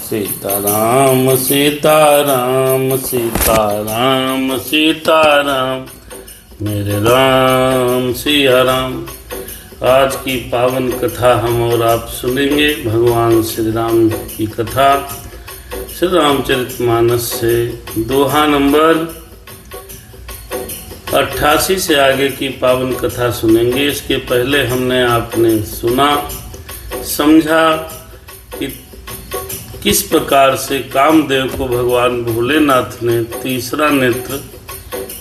सीताराम सीताराम सीताराम सीताराम मेरे राम सिया राम। आज की पावन कथा हम और आप सुनेंगे भगवान श्री राम की कथा श्री रामचरितमानस से दोहा नंबर 88 से आगे की पावन कथा सुनेंगे। इसके पहले हमने आपने सुना समझा कि किस प्रकार से कामदेव को भगवान भोलेनाथ ने तीसरा नेत्र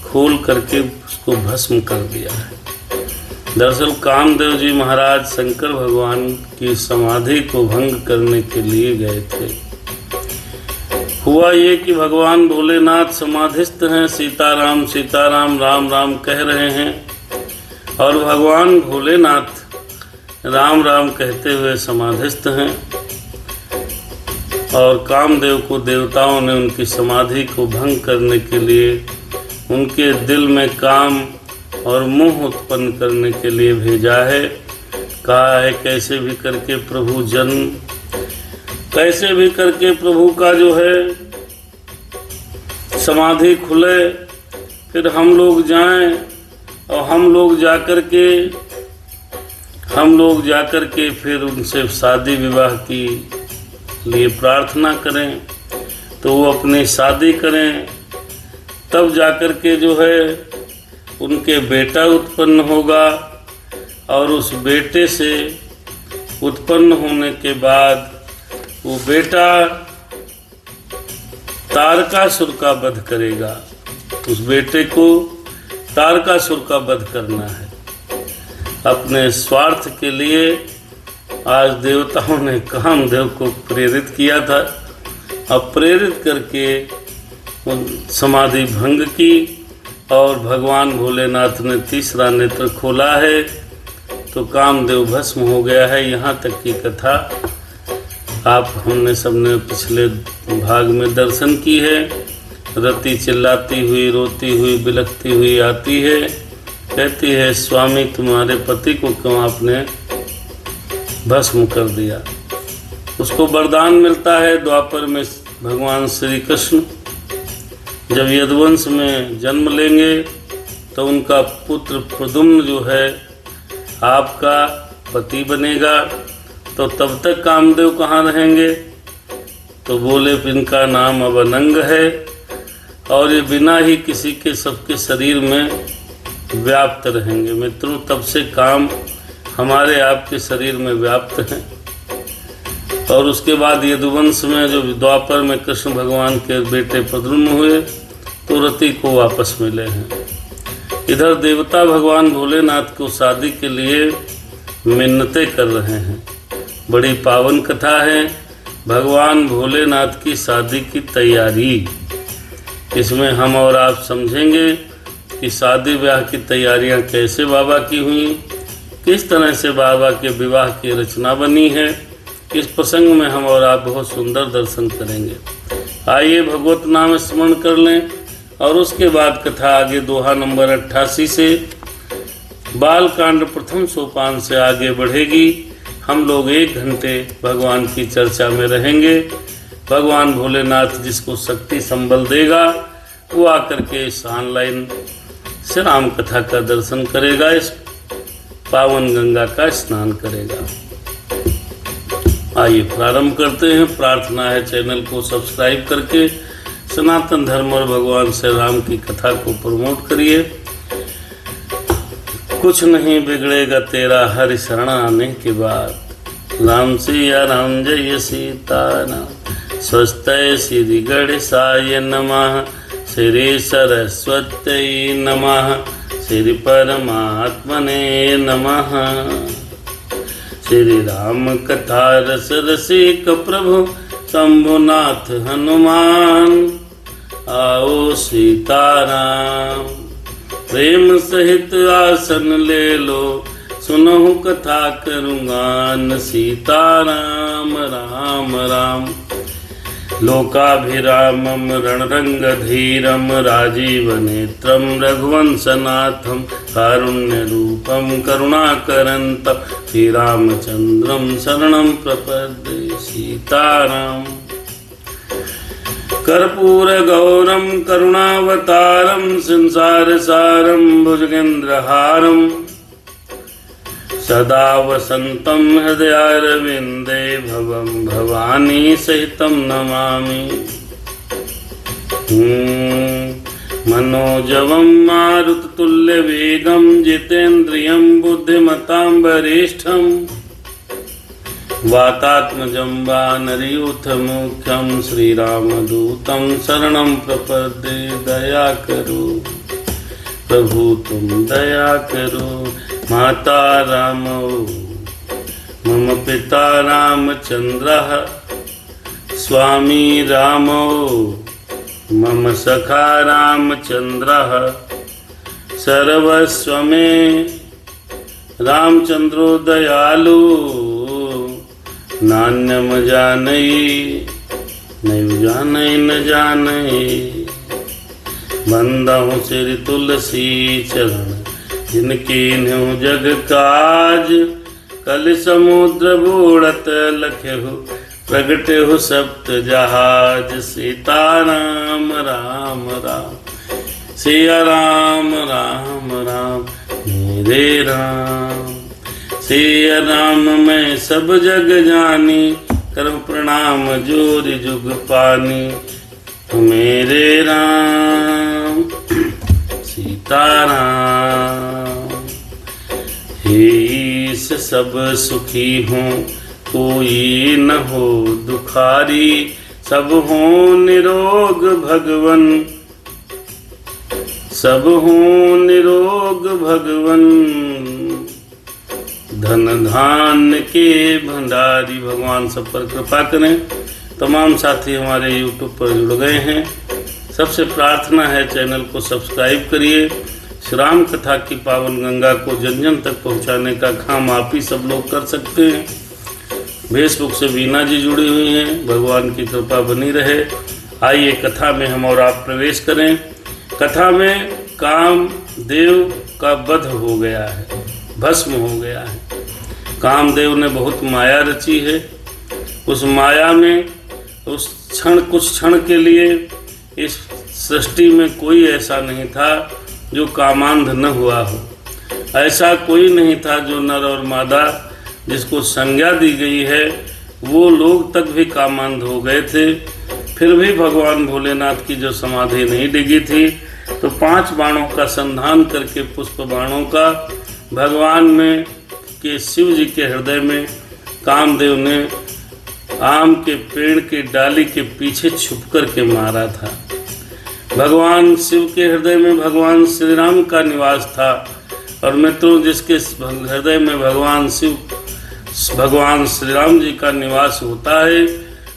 खोल करके उसको भस्म कर दिया है। दरअसल कामदेव जी महाराज शंकर भगवान की समाधि को भंग करने के लिए गए थे। हुआ ये कि भगवान भोलेनाथ समाधिस्थ हैं, सीताराम सीताराम राम राम कह रहे हैं और भगवान भोलेनाथ राम राम कहते हुए समाधिस्थ हैं। और कामदेव को देवताओं ने उनकी समाधि को भंग करने के लिए उनके दिल में काम और मोह उत्पन्न करने के लिए भेजा है। कहा है कैसे भी करके प्रभु जन्म, कैसे भी करके प्रभु का जो है समाधि खुले, फिर हम लोग जाएं और हम लोग जाकर के फिर उनसे शादी विवाह की लिए प्रार्थना करें, तो वो अपनी शादी करें, तब जाकर के जो है उनके बेटा उत्पन्न होगा। और उस बेटे से उत्पन्न होने के बाद वो बेटा तारकासुर का वध करेगा। उस बेटे को तारकासुर का वध करना है। अपने स्वार्थ के लिए आज देवताओं ने कामदेव को प्रेरित किया था। अब प्रेरित करके समाधि भंग की और भगवान भोलेनाथ ने तीसरा नेत्र खोला है, तो कामदेव भस्म हो गया है। यहाँ तक की कथा आप हमने सबने पिछले भाग में दर्शन की है। रति चिल्लाती हुई, रोती हुई, बिलखती हुई आती है, कहती है स्वामी तुम्हारे पति को क्यों आपने भस्म कर दिया। उसको वरदान मिलता है द्वापर में भगवान श्री कृष्ण जब यदुवंश में जन्म लेंगे तो उनका पुत्र प्रद्युम्न जो है आपका पति बनेगा। तो तब तक कामदेव कहाँ रहेंगे? तो बोले इनका नाम अब अनंग है और ये बिना ही किसी के सबके शरीर में व्याप्त रहेंगे। मित्रों, तब से काम हमारे आपके शरीर में व्याप्त हैं। और उसके बाद यदुवंश में जो द्वापर में कृष्ण भगवान के बेटे प्रद्युम्न हुए तो रति को वापस मिले हैं। इधर देवता भगवान भोलेनाथ को शादी के लिए मिन्नतें कर रहे हैं। बड़ी पावन कथा है भगवान भोलेनाथ की शादी की तैयारी। इसमें हम और आप समझेंगे कि शादी ब्याह की तैयारियां कैसे बाबा की हुई, किस तरह से बाबा के विवाह की रचना बनी है। इस प्रसंग में हम और आप बहुत सुंदर दर्शन करेंगे। आइए भगवत नाम स्मरण कर लें और उसके बाद कथा आगे दोहा नंबर 88 से बालकांड प्रथम सोपान से आगे बढ़ेगी। हम लोग 1 घंटे भगवान की चर्चा में रहेंगे। भगवान भोलेनाथ जिसको शक्ति संबल देगा वो आकर के इस ऑनलाइन से राम कथा का दर्शन करेगा, इस पावन गंगा का स्नान करेगा। आइए प्रारंभ करते हैं। प्रार्थना है चैनल को सब्सक्राइब करके सनातन धर्म और भगवान श्री राम की कथा को प्रमोट करिए। कुछ नहीं बिगड़ेगा तेरा हरि शरण आने के बाद। राम सिया राम जय सीताराम। स्वस्ति श्री गणेशाय नमः। श्री सरस्वती नमः। श्री परमात्मने नमः। श्री राम कथा रस रसिक प्रभु शंभुनाथ हनुमान। आओ सीताराम प्रेम सहित आसन ले लो, सुनहु कथा करूँगा सीताराम राम राम। लोकाभिरामं रणरंगधीरं राजीवनेत्रं रघुवंशनाथं कारुण्यरूपं करुणाकरन्तं श्रीरामचन्द्रं शरणं प्रपद्ये सीताराम। कर्पूर गौरम करुणावतारम संसार सारम भुजगेन्द्रहारम सदा वसंतम हृदयारविंदे भवम भवानी सहितम नमामि। मनोजवं मारुततुल्यवेगं जितेन्द्रियं बुद्धिमतां वरिष्ठं वातात्मजं वानरयूथमुख्यं श्रीरामदूतं शरणं प्रपद्ये। दया करो प्रभु तुम दया करो। माता रामो मम पिता रामचंद्रः स्वामी रामो मम सखा रामचंद्रः सर्वस्व मे रामचंद्रो दयालु नान्यम जानई नैव जानई न जानई। बंदहु श्री तुलसी चरण जिनकी न्यू जग काज कल समुद्र बूढ़त लख्यहु प्रगट हो सप्त जहाज। सीताराम राम राम सिया राम राम राम मेरे राम। सिया राम मैं सब जग जानी करम प्रणाम जोरि जुग पानी। मेरे राम सीताराम। हे ईश सब सुखी हों कोई न हो दुखारी सब हो निरोग भगवन सब हो निरोग भगवन। धन धान्य के भंडारी भगवान सब पर कृपा करें। तमाम साथी हमारे YouTube पर जुड़ गए हैं, सबसे प्रार्थना है चैनल को सब्सक्राइब करिए। श्री राम कथा की पावन गंगा को जन जन तक पहुंचाने का काम आप ही सब लोग कर सकते हैं। फेसबुक से वीना जी जुड़ी हुई हैं, भगवान की कृपा बनी रहे। आइए कथा में हम और आप प्रवेश करें। कथा में कामदेव का वध हो गया है, भस्म हो गया है। कामदेव ने बहुत माया रची है। उस माया में उस क्षण कुछ क्षण के लिए इस सृष्टि में कोई ऐसा नहीं था जो कामांध न हुआ हो। ऐसा कोई नहीं था जो नर और मादा जिसको संज्ञा दी गई है वो लोग तक भी कामांध हो गए थे। फिर भी भगवान भोलेनाथ की जो समाधि नहीं डिगी थी तो 5 बाणों का संधान करके पुष्प बाणों का भगवान में के शिव जी के हृदय में कामदेव ने आम के पेड़ के डाली के पीछे छुप कर के मारा था। भगवान शिव के हृदय में भगवान श्री राम का निवास था। और मित्रों, जिसके हृदय में भगवान श्री राम जी का निवास होता है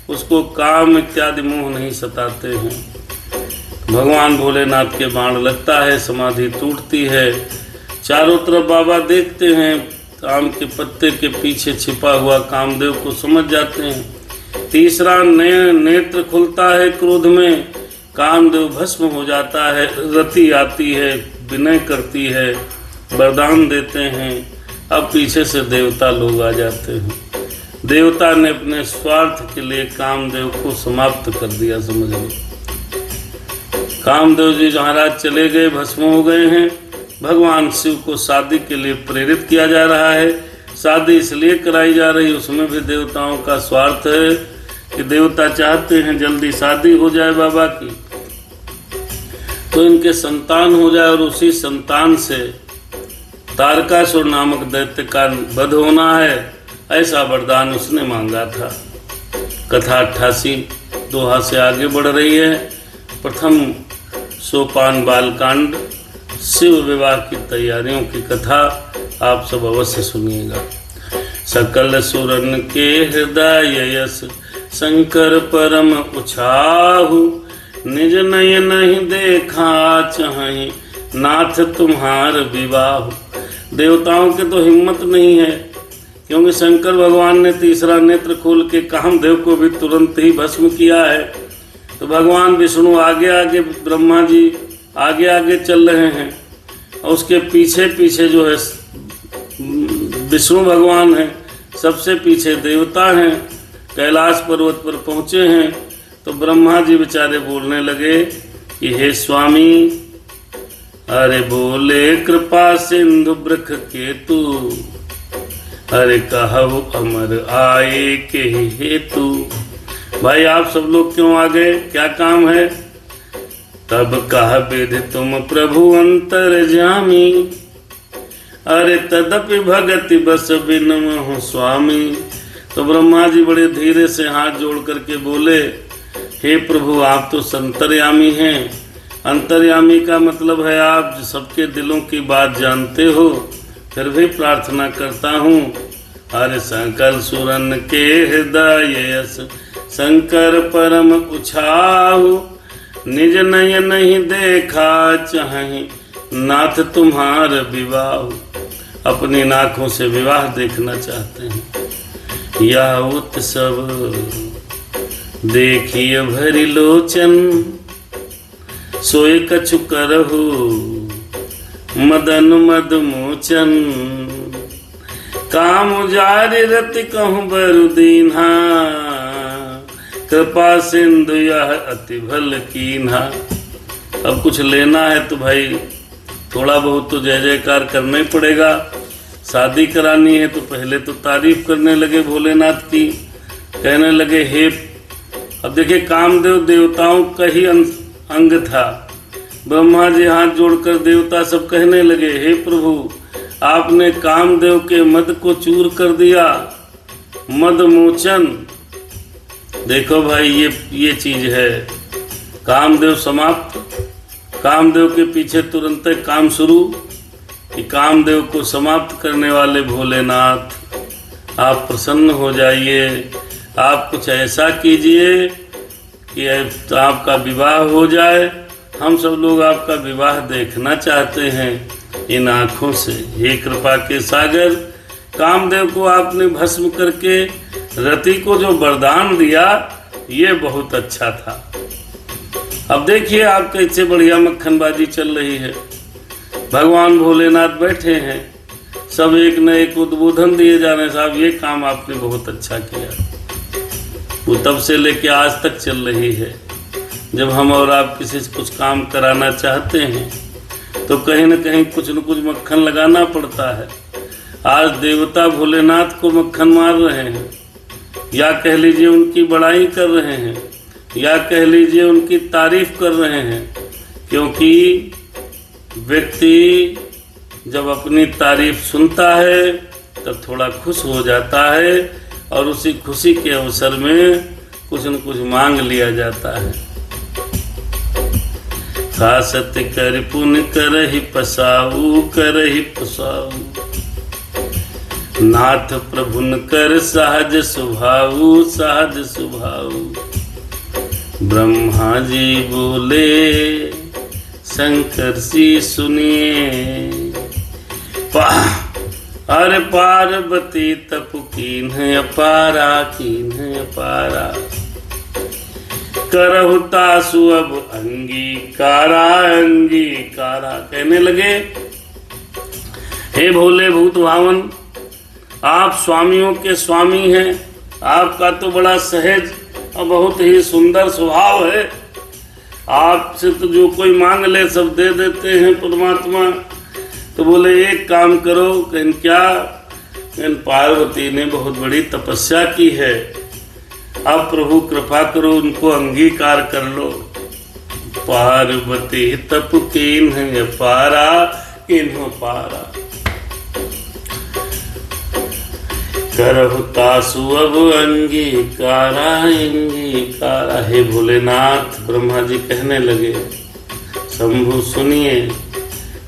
उसको काम इत्यादि मोह नहीं सताते हैं। भगवान भोलेनाथ के बाण लगता है, समाधि टूटती है। चारों तरफ बाबा देखते हैं, आम के पत्ते के पीछे छिपा हुआ कामदेव को समझ जाते हैं। तीसरा नेत्र खुलता है क्रोध में, कामदेव भस्म हो जाता है। रति आती है, विनय करती है, वरदान देते हैं। अब पीछे से देवता लोग आ जाते हैं। देवता ने अपने स्वार्थ के लिए कामदेव को समाप्त कर दिया, समझ लो। कामदेव जी महाराज चले गए, भस्म हो गए हैं। भगवान शिव को शादी के लिए प्रेरित किया जा रहा है। शादी इसलिए कराई जा रही, उसमें भी देवताओं का स्वार्थ है कि देवता चाहते हैं जल्दी शादी हो जाए बाबा की, तो इनके संतान हो जाए और उसी संतान से तारकासुर नामक दैत्य का वध होना है, ऐसा वरदान उसने मांगा था। कथा 88 दोहा से आगे बढ़ रही है। प्रथम सोपान बालकांड शिव विवाह की तैयारियों की कथा आप सब अवश्य सुनिएगा। सकल सुरन के हृदय यश शंकर परम उछाहु निज नयन नहीं देखा चाहे नाथ तुम्हार विवाह। देवताओं के तो हिम्मत नहीं है, क्योंकि शंकर भगवान ने तीसरा नेत्र खोल के कामदेव को भी तुरंत ही भस्म किया है। तो भगवान विष्णु आगे आगे, ब्रह्मा जी आगे आगे चल रहे हैं और उसके पीछे पीछे जो है विष्णु भगवान हैं, सबसे पीछे देवता हैं। कैलाश पर्वत पर पहुँचे हैं तो ब्रह्मा जी बेचारे बोलने लगे कि हे स्वामी, अरे बोले कृपा सिंधु बृख केतु, अरे कहु अमर आए के हेतु। भाई आप सब लोग क्यों आ गए, क्या काम है? तब कह विधि तुम प्रभु अंतर्यामी, अरे तदपि भगति बस बिनमहु स्वामी। तो ब्रह्मा जी बड़े धीरे से हाथ जोड़ करके बोले, हे प्रभु आप तो संतर्यामी हैं। अंतर्यामी का मतलब है आप सबके दिलों की बात जानते हो, फिर भी प्रार्थना करता हूँ। अरे सकल सुरन के हृदय शंकर परम उछाहु, निज नयन नहीं देखा चाहे नाथ तुम्हार विवाह। अपनी नाखों से विवाह देखना चाहते हैं। या उत्सव देखिए भरी लोचन, सोए कछु करहु मदन मद मोचन। काम उजारि रति कहूँ बरु दीन्हा, कृपा सिंधु यह अति भल कीन्हा। अब कुछ लेना है तो भाई थोड़ा बहुत तो जय जयकार करना ही पड़ेगा। शादी करानी है तो पहले तो तारीफ करने लगे भोलेनाथ की, कहने लगे हे, अब देखिए कामदेव देवताओं का ही अंग था। ब्रह्मा जी हाथ जोड़कर देवता सब कहने लगे, हे प्रभु आपने कामदेव के मद को चूर कर दिया, मद मोचन। देखो भाई ये चीज है, कामदेव समाप्त। कामदेव के पीछे तुरंत काम शुरू कि कामदेव को समाप्त करने वाले भोलेनाथ आप प्रसन्न हो जाइए, आप कुछ ऐसा कीजिए कि आपका विवाह हो जाए। हम सब लोग आपका विवाह देखना चाहते हैं इन आँखों से। हे कृपा के सागर, कामदेव को आपने भस्म करके रति को जो वरदान दिया ये बहुत अच्छा था। अब देखिए आपके इच्छे बढ़िया मक्खनबाजी चल रही है। भगवान भोलेनाथ बैठे हैं, सब एक न एक उद्बोधन दिए जा रहे हैं, साहब ये काम आपने बहुत अच्छा किया। वो तब से लेके आज तक चल रही है। जब हम और आप किसी से कुछ काम कराना चाहते हैं तो कहीं न कहीं कुछ न कुछ मक्खन लगाना पड़ता है। आज देवता भोलेनाथ को मक्खन मार रहे हैं, या कह लीजिए उनकी बड़ाई कर रहे हैं, या कह लीजिए उनकी तारीफ कर रहे हैं। क्योंकि व्यक्ति जब अपनी तारीफ सुनता है तब थोड़ा खुश हो जाता है और उसी खुशी के अवसर में कुछ न कुछ मांग लिया जाता है। खासत कर पुन करहि पसाऊ, करहि पसाऊ, नाथ प्रभुन कर सहज स्वभाव, सहज स्वभाव। ब्रह्मा जी बोले शंकर जी सुनिए, अरे पार्वती तप कीन है अपारा, कीन है अपारा। करहु तासु अब अंगीकारा, अंगीकारा। कहने लगे, हे भोले भूत भावन, आप स्वामियों के स्वामी हैं। आपका तो बड़ा सहज और बहुत ही सुंदर स्वभाव है। आपसे तो जो कोई मांग ले सब दे देते हैं परमात्मा। तो बोले एक काम करो, कहन क्या? कहन पार्वती ने बहुत बड़ी तपस्या की है, अब प्रभु कृपा करो उनको अंगीकार कर लो। पार्वती तप कीन है पारा, किन्ह पारा। करहु तासु अब अंगीकारा, अंगीकारा। हे भोलेनाथ, ब्रह्मा जी कहने लगे, शंभु सुनिए,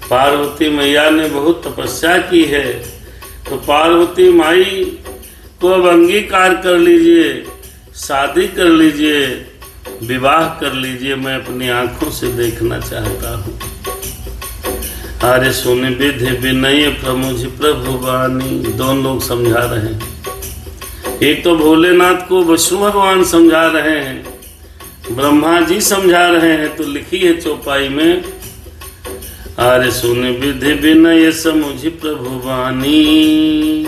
पार्वती मैया ने बहुत तपस्या की है, तो पार्वती माई को अब अंगीकार कर लीजिए, शादी कर लीजिए, विवाह कर लीजिए। मैं अपनी आंखों से देखना चाहता हूँ। अरे सुन विधि विनय प्रमुझ प्रभु वाणी। दोनों लोग समझा रहे हैं। एक तो भोलेनाथ को विष्णु भगवान समझा रहे हैं, ब्रह्मा जी समझा रहे हैं। तो लिखी है चौपाई में, अरे सुन विधि विनय समुझ प्रभु वाणी,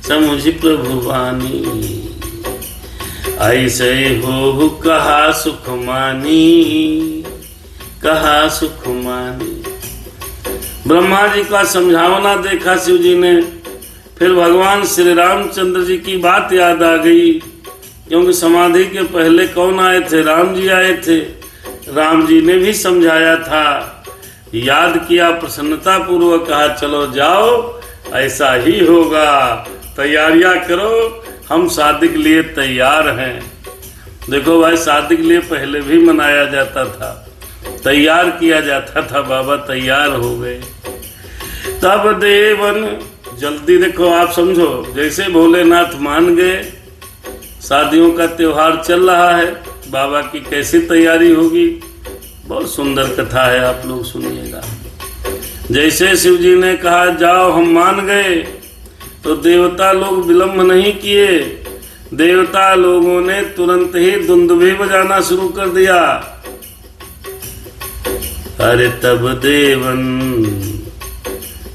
समुझ प्रभु वाणी। ऐसे हो कहा सुख मानी, कहा सुख मानी। ब्रह्मा जी का समझावना देखा शिव जी ने, फिर भगवान श्री रामचंद्र जी की बात याद आ गई, क्योंकि समाधि के पहले कौन आए थे? राम जी आए थे। राम जी ने भी समझाया था, याद किया, प्रसन्नता पूर्वक कहा चलो जाओ, ऐसा ही होगा, तैयारियां करो, हम शादी के लिए तैयार हैं। देखो भाई, शादी के लिए पहले भी मनाया जाता था, तैयार किया जाता था। बाबा तैयार हो गए। तब देवन जल्दी, देखो आप समझो, जैसे भोलेनाथ मान गए, शादियों का त्योहार चल रहा है, बाबा की कैसी तैयारी होगी। बहुत सुंदर कथा है, आप लोग सुनिएगा। जैसे शिव जी ने कहा जाओ हम मान गए, तो देवता लोग विलंब नहीं किए, देवता लोगों ने तुरंत ही दुंदुभी बजाना शुरू कर दिया। अरे तब देवन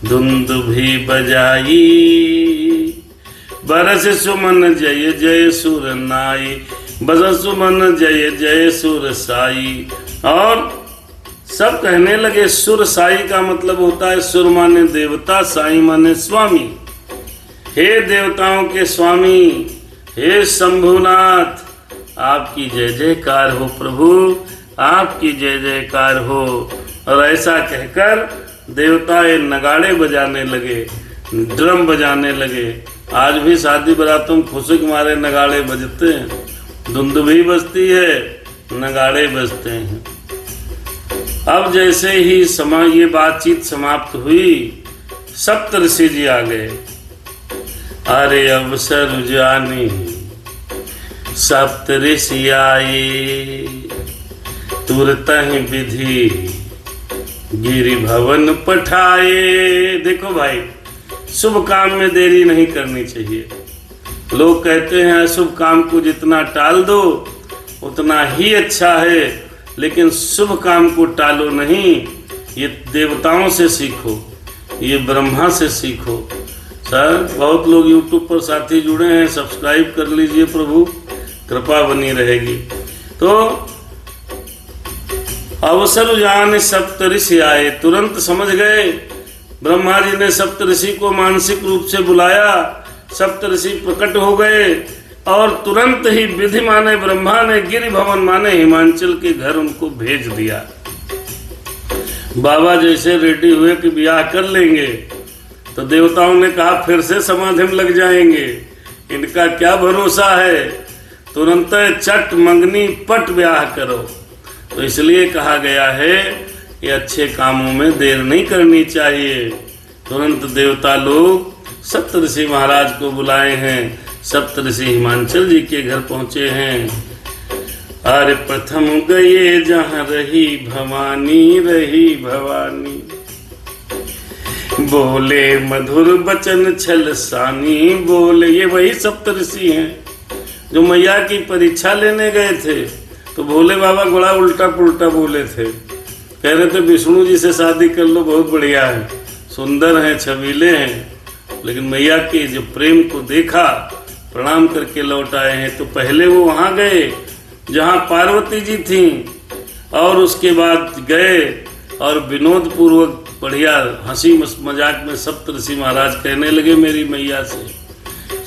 दुंदुभी बजाई, बरस सुमन जय जय सुर नाई, बरस सुमन जय जय सुर साई। और सब कहने लगे, सुर साई का मतलब होता है, सुर माने देवता, साई माने स्वामी। हे देवताओं के स्वामी, हे शंभुनाथ, आपकी जय जयकार हो प्रभु, आपकी जय जयकार हो। और ऐसा कहकर देवता ये नगाड़े बजाने लगे, ड्रम बजाने लगे। आज भी शादी बारातों में खुशी के मारे नगाड़े बजते हैं, दुंदुभी बजती है, नगाड़े बजते हैं। अब जैसे ही ये बातचीत समाप्त हुई, सप्तऋषि जी आ गए। अरे अवसर जानी सप्तऋषि आए, तुरत ही विधि गिरि भवन पठाए। देखो भाई, शुभ काम में देरी नहीं करनी चाहिए। लोग कहते हैं अशुभ काम को जितना टाल दो उतना ही अच्छा है, लेकिन शुभ काम को टालो नहीं। ये देवताओं से सीखो, ये ब्रह्मा से सीखो। सर बहुत लोग YouTube पर साथी जुड़े हैं, सब्सक्राइब कर लीजिए, प्रभु कृपा बनी रहेगी। तो अवसर जान सप्तऋषि आए, तुरंत समझ गए। ब्रह्मा जी ने सप्तऋषि को मानसिक रूप से बुलाया, सप्तऋषि प्रकट हो गए और तुरंत ही विधि माने ब्रह्मा ने, गिरि भवन माने हिमांचल के घर उनको भेज दिया। बाबा जैसे रेडी हुए कि ब्याह कर लेंगे, तो देवताओं ने कहा फिर से समाधि में लग जाएंगे, इनका क्या भरोसा है, तुरंत चट मंगनी पट ब्याह करो। तो इसलिए कहा गया है कि अच्छे कामों में देर नहीं करनी चाहिए। तुरंत देवता लोग सप्तऋषि महाराज को बुलाए हैं, सप्तऋषि हिमांचल जी के घर पहुंचे हैं। अरे प्रथम गए जहाँ रही भवानी, रही भवानी, बोले मधुर बचन छल सानी। बोले, ये वही सप्तऋषि हैं जो मैया की परीक्षा लेने गए थे, तो भोले बाबा बड़ा उल्टा पुल्टा बोले थे। कह रहे थे विष्णु जी से शादी कर लो, बहुत बढ़िया है, सुंदर हैं, छबीले हैं। लेकिन मैया के जो प्रेम को देखा, प्रणाम करके लौट आए हैं। तो पहले वो वहाँ गए जहाँ पार्वती जी थीं, और उसके बाद गए और विनोद पूर्वक बढ़िया हंसी मजाक में सप्तऋषि महाराज कहने लगे मेरी मैया से।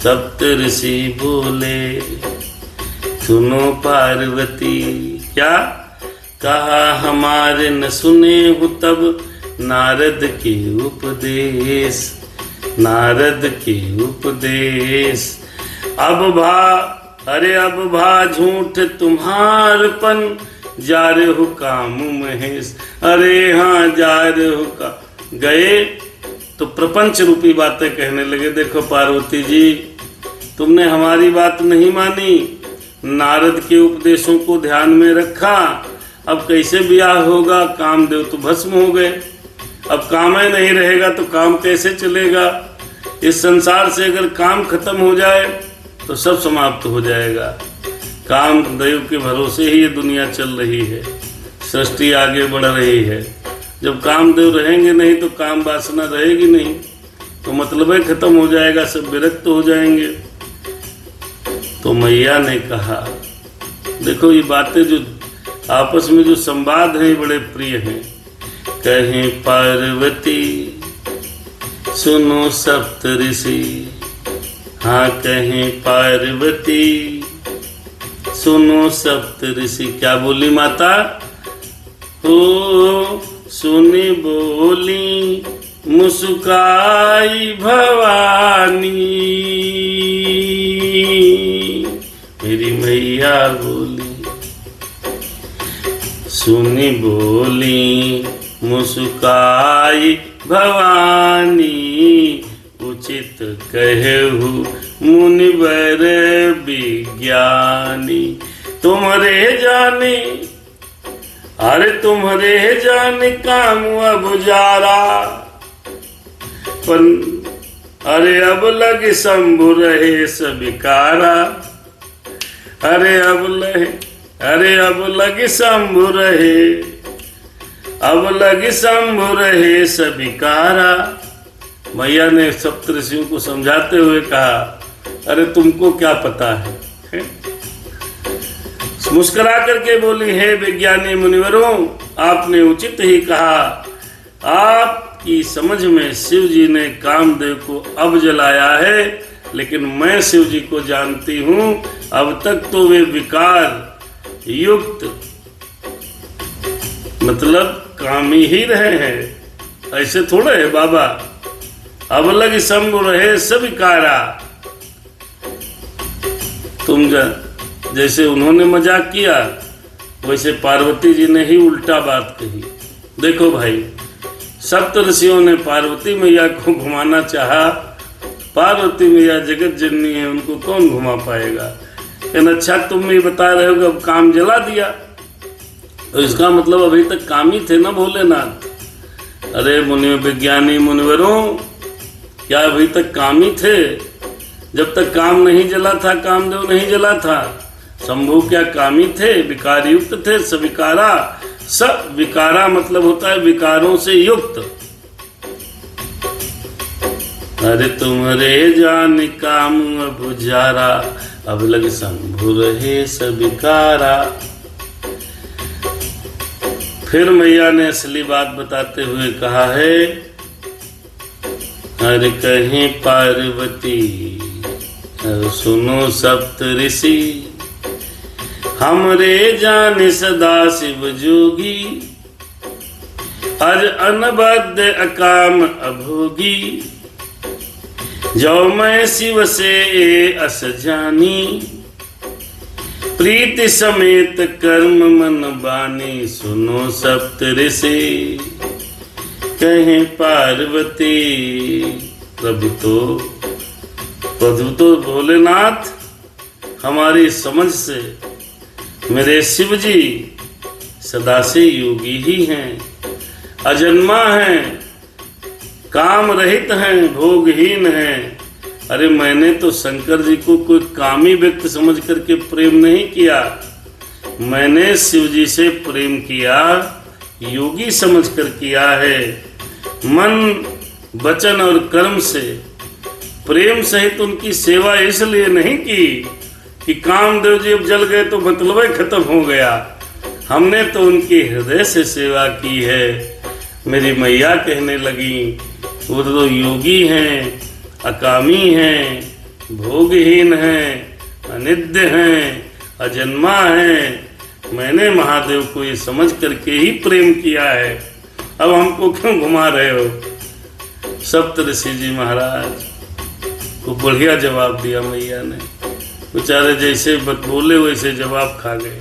सप्तऋषि बोले सुनो पार्वती, क्या कहा हमारे न सुने हो तब नारद के उपदेश, नारद के उपदेश। अब भा झूठ तुम्हारपन, जा रहे हो काम महेश। अरे हाँ जा रहे हो का गए तो प्रपंच रूपी बातें कहने लगे। देखो पार्वती जी, तुमने हमारी बात नहीं मानी, नारद के उपदेशों को ध्यान में रखा, अब कैसे ब्याह होगा, कामदेव तो भस्म हो गए, अब काम ही नहीं रहेगा तो काम कैसे चलेगा। इस संसार से अगर काम खत्म हो जाए तो सब समाप्त हो जाएगा। कामदेव के भरोसे ही ये दुनिया चल रही है, सृष्टि आगे बढ़ रही है। जब कामदेव रहेंगे नहीं तो काम वासना रहेगी नहीं, तो मतलब है खत्म हो जाएगा, सब विरक्त हो जाएंगे। तो मैया ने कहा, देखो ये बातें जो आपस में जो संवाद हैं बड़े प्रिय हैं। कहें पार्वती सुनो सप्त ऋषि, हाँ कहें पार्वती सुनो सप्त ऋषि। क्या बोली माता? ओ सुनी बोली मुस्काई भवानी, मेरी मैया बोली। सुनी बोली मुस्काई भवानी, उचित कहु मुनिवर विज्ञानी। तुम्हारे जाने, अरे तुम्हारे जाने काम अब जारा, अरे अब लग शंभु रहे सबिकारा। अरे अब लग शंभु रहे, अब लग शंभु रहे सबिकारा। मैया ने सप्तऋषियों को समझाते हुए कहा, अरे तुमको क्या पता है? मुस्कुरा करके बोली, हे विज्ञानी मुनिवरों, आपने उचित ही कहा। आपकी समझ में शिव जी ने कामदेव को अब जलाया है, लेकिन मैं शिव जी को जानती हूं। अब तक तो वे विकार युक्त, मतलब कामी ही रहे हैं। ऐसे थोड़े है बाबा, अब लग शंभु रहे सबिकारा। तुम जैसे उन्होंने मजाक किया, वैसे पार्वती जी ने ही उल्टा बात कही। देखो भाई, सप्त ऋषियों ने पार्वती मैया को घुमाना चाहा। पार्वती मैया जगत जननी है, उनको कौन घुमा पाएगा? लेकिन अच्छा तुम ही बता रहे हो कि अब काम जला दिया, तो इसका मतलब अभी तक काम ही थे ना भोलेनाथ। अरे मुनि विज्ञानी मुनिवरों, क्या अभी तक काम ही थे? जब तक काम नहीं जला था, कामदेव नहीं जला था, शंभु क्या कामी थे? विकार युक्त थे, सविकारा। सब विकारा मतलब होता है विकारों से युक्त। अरे तुम्हारे जान काम अब जारा, अब लग शंभु रहे सविकारा। फिर मैया ने असली बात बताते हुए कहा है, अरे कहीं पार्वती सुनो सप्त ऋषि, हमरे जान सदा शिव जोगी, अज अनबद्ध अकाम अभोगी। जो मैं शिव से अस जानी, प्रीति समेत कर्म मन बानी। सुनो सप्त ऋषि कहें पार्वती, प्रभु तो भोलेनाथ हमारी समझ से मेरे शिव जी सदा से योगी ही हैं, अजन्मा हैं, काम रहित हैं, भोगहीन हैं। अरे मैंने तो शंकर जी को कोई कामी व्यक्ति समझ करके प्रेम नहीं किया, मैंने शिव जी से प्रेम किया, योगी समझ कर किया है। मन वचन और कर्म से प्रेम सहित उनकी सेवा इसलिए नहीं की कि कामदेव जी अब जल गए तो मतलब ही खत्म हो गया। हमने तो उनकी हृदय से सेवा की है। मेरी मैया कहने लगी, वो तो योगी हैं, अकामी हैं, भोगहीन हैं, अनित्य हैं, अजन्मा हैं। मैंने महादेव को ये समझ करके ही प्रेम किया है, अब हमको क्यों घुमा रहे हो? सप्त ऋषि जी महाराज को बढ़िया जवाब दिया मैया ने। बेचारे जैसे बोले वैसे जवाब खा गए।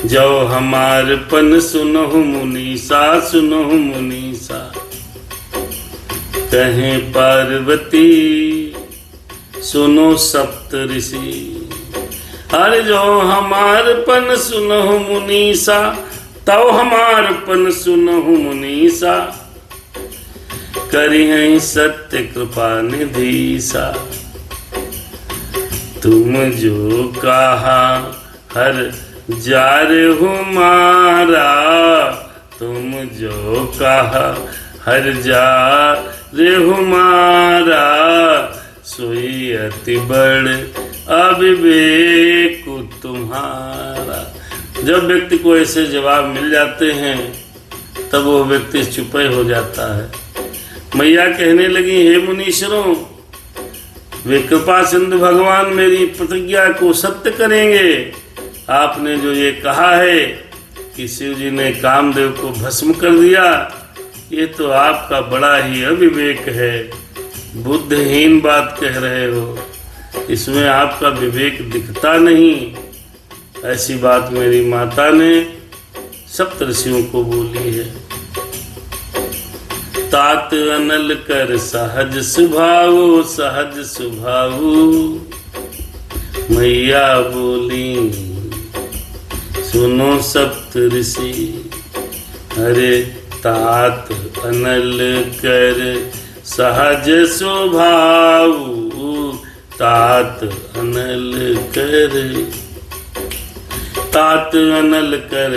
जो हमार पन सुनहु मुनीसा, सुनहु मुनीसा, कहें पार्वती सुनो सप्त ऋषि। अरे जो हमार पन सुनहु मुनीसा, तो हमार पन सुनहु मुनीसा, करी है सत्य कृपा निधीसा। तुम जो कहा हर जार हमारा, तुम जो कहा हर जार हमारा, सोई अति बड़ अविवेक तुम्हारा। जब व्यक्ति को ऐसे जवाब मिल जाते हैं तब वो व्यक्ति चुप हो जाता है। मैया कहने लगी, हे मुनीश्वरों, वे कृपा सिंधु भगवान मेरी प्रतिज्ञा को सत्य करेंगे। आपने जो ये कहा है कि शिव जी ने कामदेव को भस्म कर दिया, ये तो आपका बड़ा ही अविवेक है, बुद्धहीन बात कह रहे हो, इसमें आपका विवेक दिखता नहीं। ऐसी बात मेरी माता ने सप्तऋषियों को बोली है। तात अनल कर सहज स्वभाव, सहज स्वभाव, मैया बोली सुनो सप्तऋषि। अरे तात अनल कर सहज स्वभाव, तात अनल कर, तात अनल कर,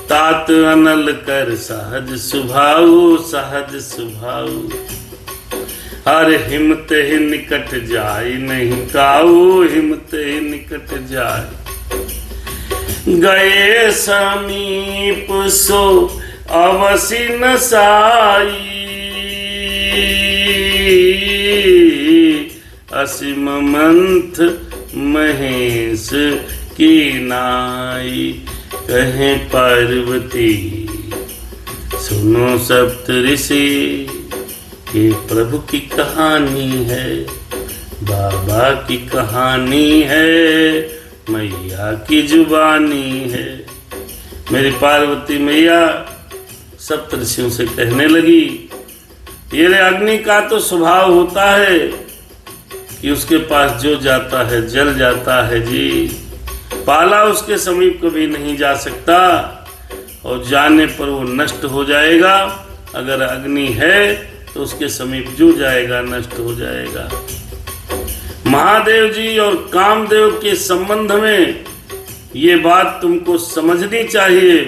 तात अनल कर सहज स्वभाव, सहज स्वभाव। हर हिम्मत ही निकट जाय नहीं काऊ, हिम्मत ही निकट जाय। गए समीप सो अवसि न साई, असीम मंथ महेश की नाई। कहे पार्वती सुनो सप्तऋषि, ये प्रभु की कहानी है, बाबा की कहानी है, मैया की जुबानी है। मेरी पार्वती मैया सप्तऋषियों से कहने लगी, ये अग्नि का तो स्वभाव होता है कि उसके पास जो जाता है जल जाता है जी। पाला उसके समीप कभी नहीं जा सकता और जाने पर वो नष्ट हो जाएगा। अगर अग्नि है तो उसके समीप जो जाएगा नष्ट हो जाएगा। महादेव जी और कामदेव के संबंध में ये बात तुमको समझनी चाहिए।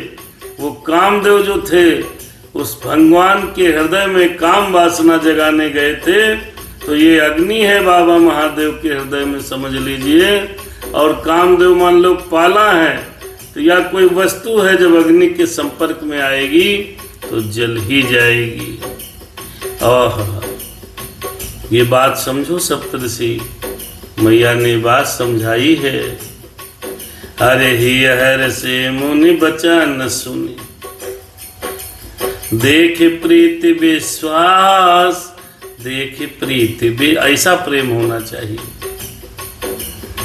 वो कामदेव जो थे उस भगवान के हृदय में काम वासना जगाने गए थे, तो ये अग्नि है बाबा महादेव के हृदय में, समझ लीजिए। और कामदेव मान लो पाला है, तो या कोई वस्तु है जब अग्नि के संपर्क में आएगी तो जल ही जाएगी। ओह, ये बात समझो सप्तऋषि, मैया ने बात समझाई है। अरे ही हर से मुनि बचन सुनी, देख प्रीति विश्वास, देख प्रीति भी। ऐसा प्रेम होना चाहिए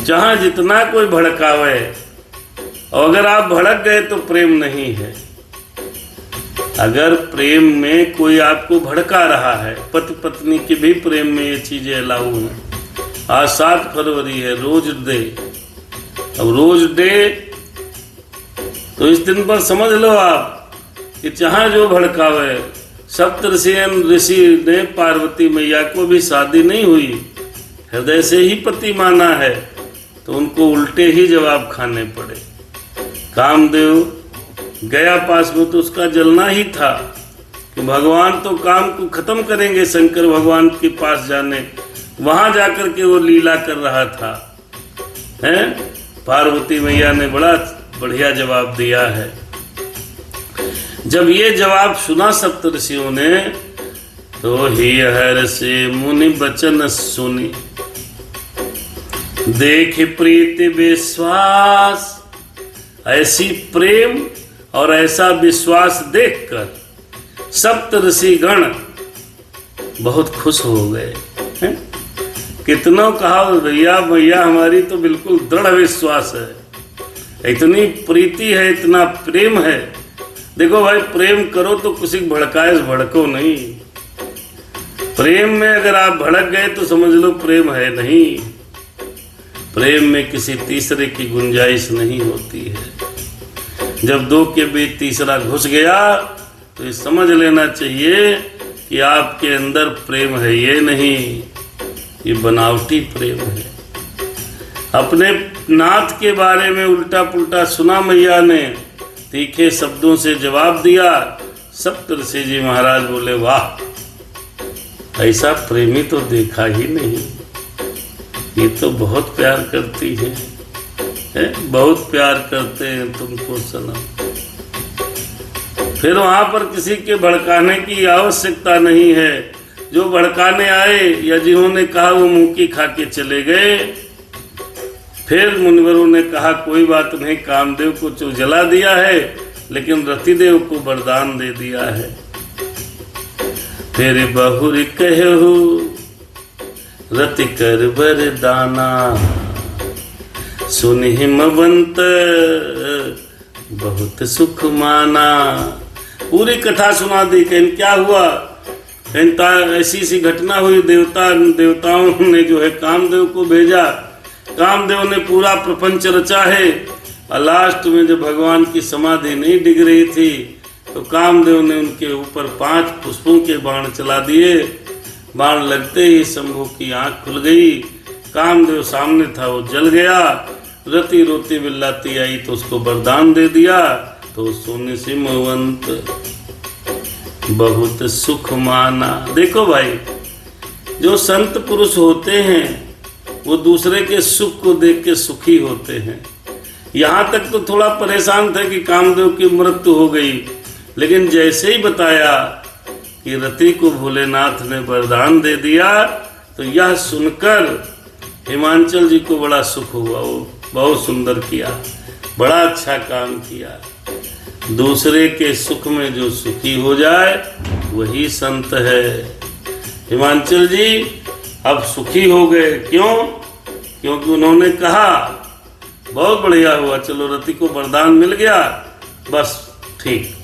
जहां जितना कोई भड़कावे, और अगर आप भड़क गए तो प्रेम नहीं है। अगर प्रेम में कोई आपको भड़का रहा है, पति पत्नी के भी प्रेम में ये चीजें अलाउ हैं। आज 7 फरवरी है, रोज डे। अब रोज डे तो इस दिन पर समझ लो आप कि जहां जो भड़कावे। सप्तऋषियन ऋषि ने पार्वती मैया को भी शादी नहीं हुई, हृदय से ही पति माना है, तो उनको उल्टे ही जवाब खाने पड़े। कामदेव गया पास में तो उसका जलना ही था कि भगवान तो काम को खत्म करेंगे, शंकर भगवान के पास जाने, वहां जाकर के वो लीला कर रहा था। हैं? पार्वती मैया ने बड़ा बढ़िया जवाब दिया है। जब ये जवाब सुना सप्तऋषियों ने, तो ही हर से मुनि बचन सुनी, देख प्रीति विश्वास। ऐसी प्रेम और ऐसा विश्वास देखकर सप्तऋषि गण बहुत खुश हो गए। कितनों कहा भैया भैया हमारी तो बिल्कुल दृढ़ विश्वास है, इतनी प्रीति है, इतना प्रेम है। देखो भाई, प्रेम करो तो किसी भड़काए भड़को नहीं। प्रेम में अगर आप भड़क गए तो समझ लो प्रेम है नहीं। प्रेम में किसी तीसरे की गुंजाइश नहीं होती है। जब दो के बीच तीसरा घुस गया तो ये समझ लेना चाहिए कि आपके अंदर प्रेम है, ये नहीं, ये बनावटी प्रेम है। अपने नाथ के बारे में उल्टा पुल्टा सुना मैया ने, तीखे शब्दों से जवाब दिया। सप्तऋषि जी महाराज बोले, वाह, ऐसा प्रेमी तो देखा ही नहीं। ये तो बहुत प्यार करती है, बहुत प्यार करते हैं तुमको सनम। फिर वहां पर किसी के भड़काने की आवश्यकता नहीं है। जो भड़काने आए या जिन्होंने कहा वो मुंह की खा के चले गए। फिर मुनिवरों ने कहा कोई बात नहीं, कामदेव को तो जला दिया है लेकिन रतिदेव को वरदान दे दिया है। फिर बहुरी कहू रति कर वरदाना, सुन हिमवंत बहुत सुख माना। पूरी कथा सुना दी। कहीं क्या हुआ, कहीं ऐसी सी घटना हुई, देवताओं ने जो है कामदेव को भेजा। कामदेव ने पूरा प्रपंच रचा है और लास्ट में जब भगवान की समाधि नहीं डिग रही थी तो कामदेव ने उनके ऊपर 5 पुष्पों के बाण चला दिए। बाण लगते ही शंभू की आंख खुल गई। कामदेव सामने था, वो जल गया। रति रोती बिल्लाती आई तो उसको वरदान दे दिया। तो सोने से मोहवंत बहुत सुख माना। देखो भाई, जो संत पुरुष होते हैं वो दूसरे के सुख को देख के सुखी होते हैं। यहाँ तक तो थोड़ा परेशान थे कि कामदेव की मृत्यु हो गई, लेकिन जैसे ही बताया कि रति को भोलेनाथ ने वरदान दे दिया तो यह सुनकर हिमांचल जी को बड़ा सुख हुआ। वो बहुत सुंदर किया, बड़ा अच्छा काम किया। दूसरे के सुख में जो सुखी हो जाए वही संत है। हिमांचल जी अब सुखी हो गए। क्यों? क्योंकि उन्होंने कहा बहुत बढ़िया हुआ, चलो रति को वरदान मिल गया, बस ठीक।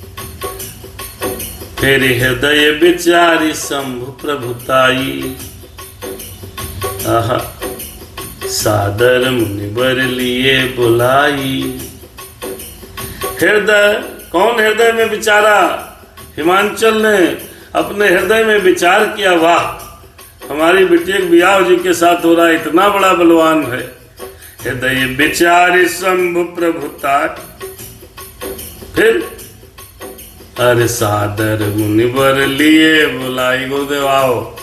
फिर हृदय विचारी शंभु प्रभुताई, आहा सादर मुनिवर लिए बुलाई। हृदय, कौन हृदय में विचारा? हिमांचल ने अपने हृदय में विचार किया, वाह हमारी बिटिया ब्याह जी के साथ हो रहा है, इतना बड़ा बलवान है। हृदय विचारी शंभु प्रभुता। फिर अरे सादर मुनिवर लिए बुलाई। गुरुदेव आओ।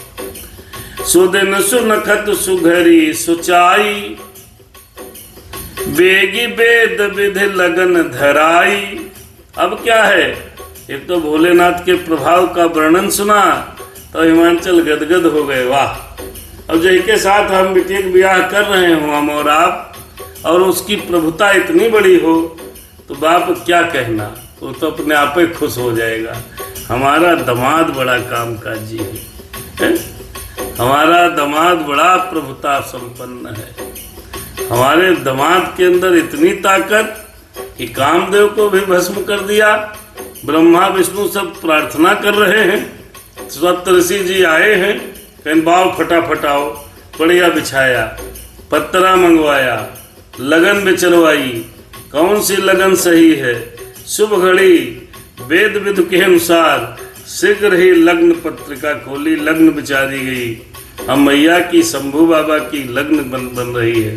सुदिन सुनखत सुघरी सुचाई, बेगी वेद विधि लगन धराई। अब क्या है, एक तो भोलेनाथ के प्रभाव का वर्णन सुना तो हिमांचल गदगद हो गए। वाह, अब जय के साथ हम बिटिया ब्याह कर रहे हो हम और आप, और उसकी प्रभुता इतनी बड़ी हो तो बाप क्या कहना, वो तो अपने आप ही खुश हो जाएगा। हमारा दामाद बड़ा कामकाजी है, हमारा दामाद बड़ा प्रभुता संपन्न है। हमारे दामाद के अंदर इतनी ताकत कि कामदेव को भी भस्म कर दिया। ब्रह्मा विष्णु सब प्रार्थना कर रहे हैं, सप्तऋषि जी आए हैं, कहीं बाव फटाफटाओ, बढ़िया बिछाया, पत्तरा मंगवाया, लगन बिचरवाई। कौन सी लगन सही है? शुभ घड़ी वेद विधि के अनुसार शीघ्र ही लग्न पत्रिका खोली, लग्न बिचारी गई। अब मैया की शंभू बाबा की लग्न बन रही है।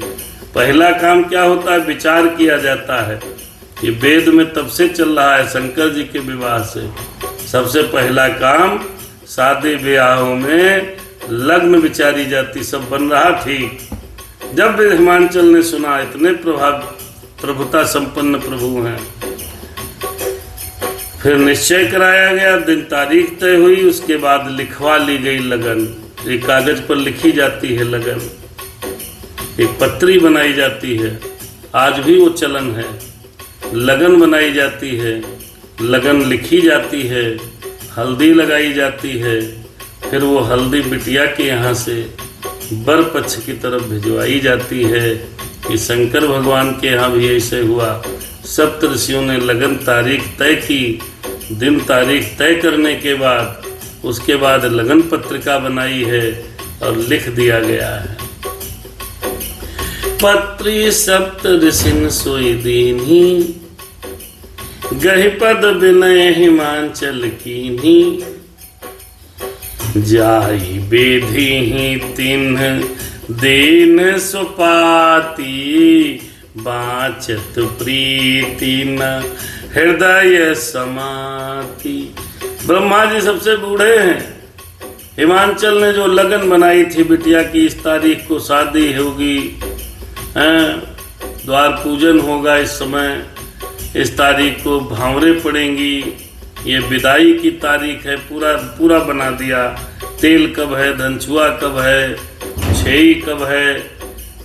पहला काम क्या होता है? विचार किया जाता है। ये वेद में तब से चल रहा है, शंकर जी के विवाह से। सबसे पहला काम शादी ब्याहों में लग्न विचारी जाती, सब बन रहा ठीक। जब हिमांचल ने सुना इतने प्रभुता संपन्न प्रभु हैं, फिर निश्चय कराया गया, दिन तारीख तय हुई, उसके बाद लिखवा ली गई लगन। एक कागज पर लिखी जाती है लगन, एक पत्री बनाई जाती है, आज भी वो चलन है। लगन बनाई जाती है, लगन लिखी जाती है, हल्दी लगाई जाती है, फिर वो हल्दी बिटिया के यहाँ से बर पक्ष की तरफ भिजवाई जाती है। कि शंकर भगवान के यहाँ भी ऐसे हुआ। सप्तऋषियों ने लगन तारीख तय की, दिन तारीख तय करने के बाद उसके बाद लगन पत्रिका बनाई है और लिख दिया गया है। पत्री सप्तऋषिन सोई दीन्ही, गहि पद विनय हिमांचल कीन्ही। जाई बेधी ही तिन्ह दीन सुपाती, बाचत प्रीति न हृदय समाति। ब्रह्मा जी सबसे बूढ़े हैं, हिमांचल ने जो लगन बनाई थी बिटिया की, इस तारीख को शादी होगी, द्वार पूजन होगा, इस समय इस तारीख को भांवरे पड़ेंगी, ये विदाई की तारीख है, पूरा बना दिया। तेल कब है, धनछुआ कब है, छेई कब है,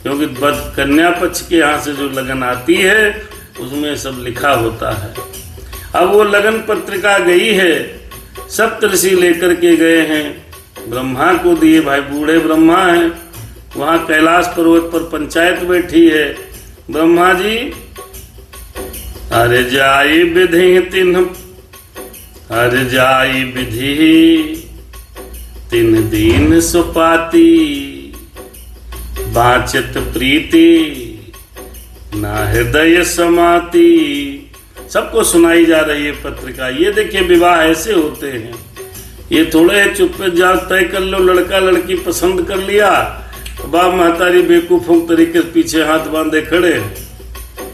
क्योंकि कन्या पक्ष के यहाँ से जो लगन आती है उसमें सब लिखा होता है। अब वो लगन पत्रिका गई है, सप्तऋषि लेकर के गए हैं, ब्रह्मा को दिए, भाई बूढ़े ब्रह्मा हैं, वहाँ कैलाश पर्वत पर पंचायत बैठी है। ब्रह्मा जी अरे जाई विधि तिन दीन सुपाती, बाचत प्रीति ना हृदय समाती। सबको सुनाई जा रही है पत्रिका। ये देखिए विवाह ऐसे होते हैं, ये थोड़े चुप्पे जाओ तय कर लो, लड़का लड़की पसंद कर लिया, बाप महतारी बेवकूफों तरीके से पीछे हाथ बांधे खड़े,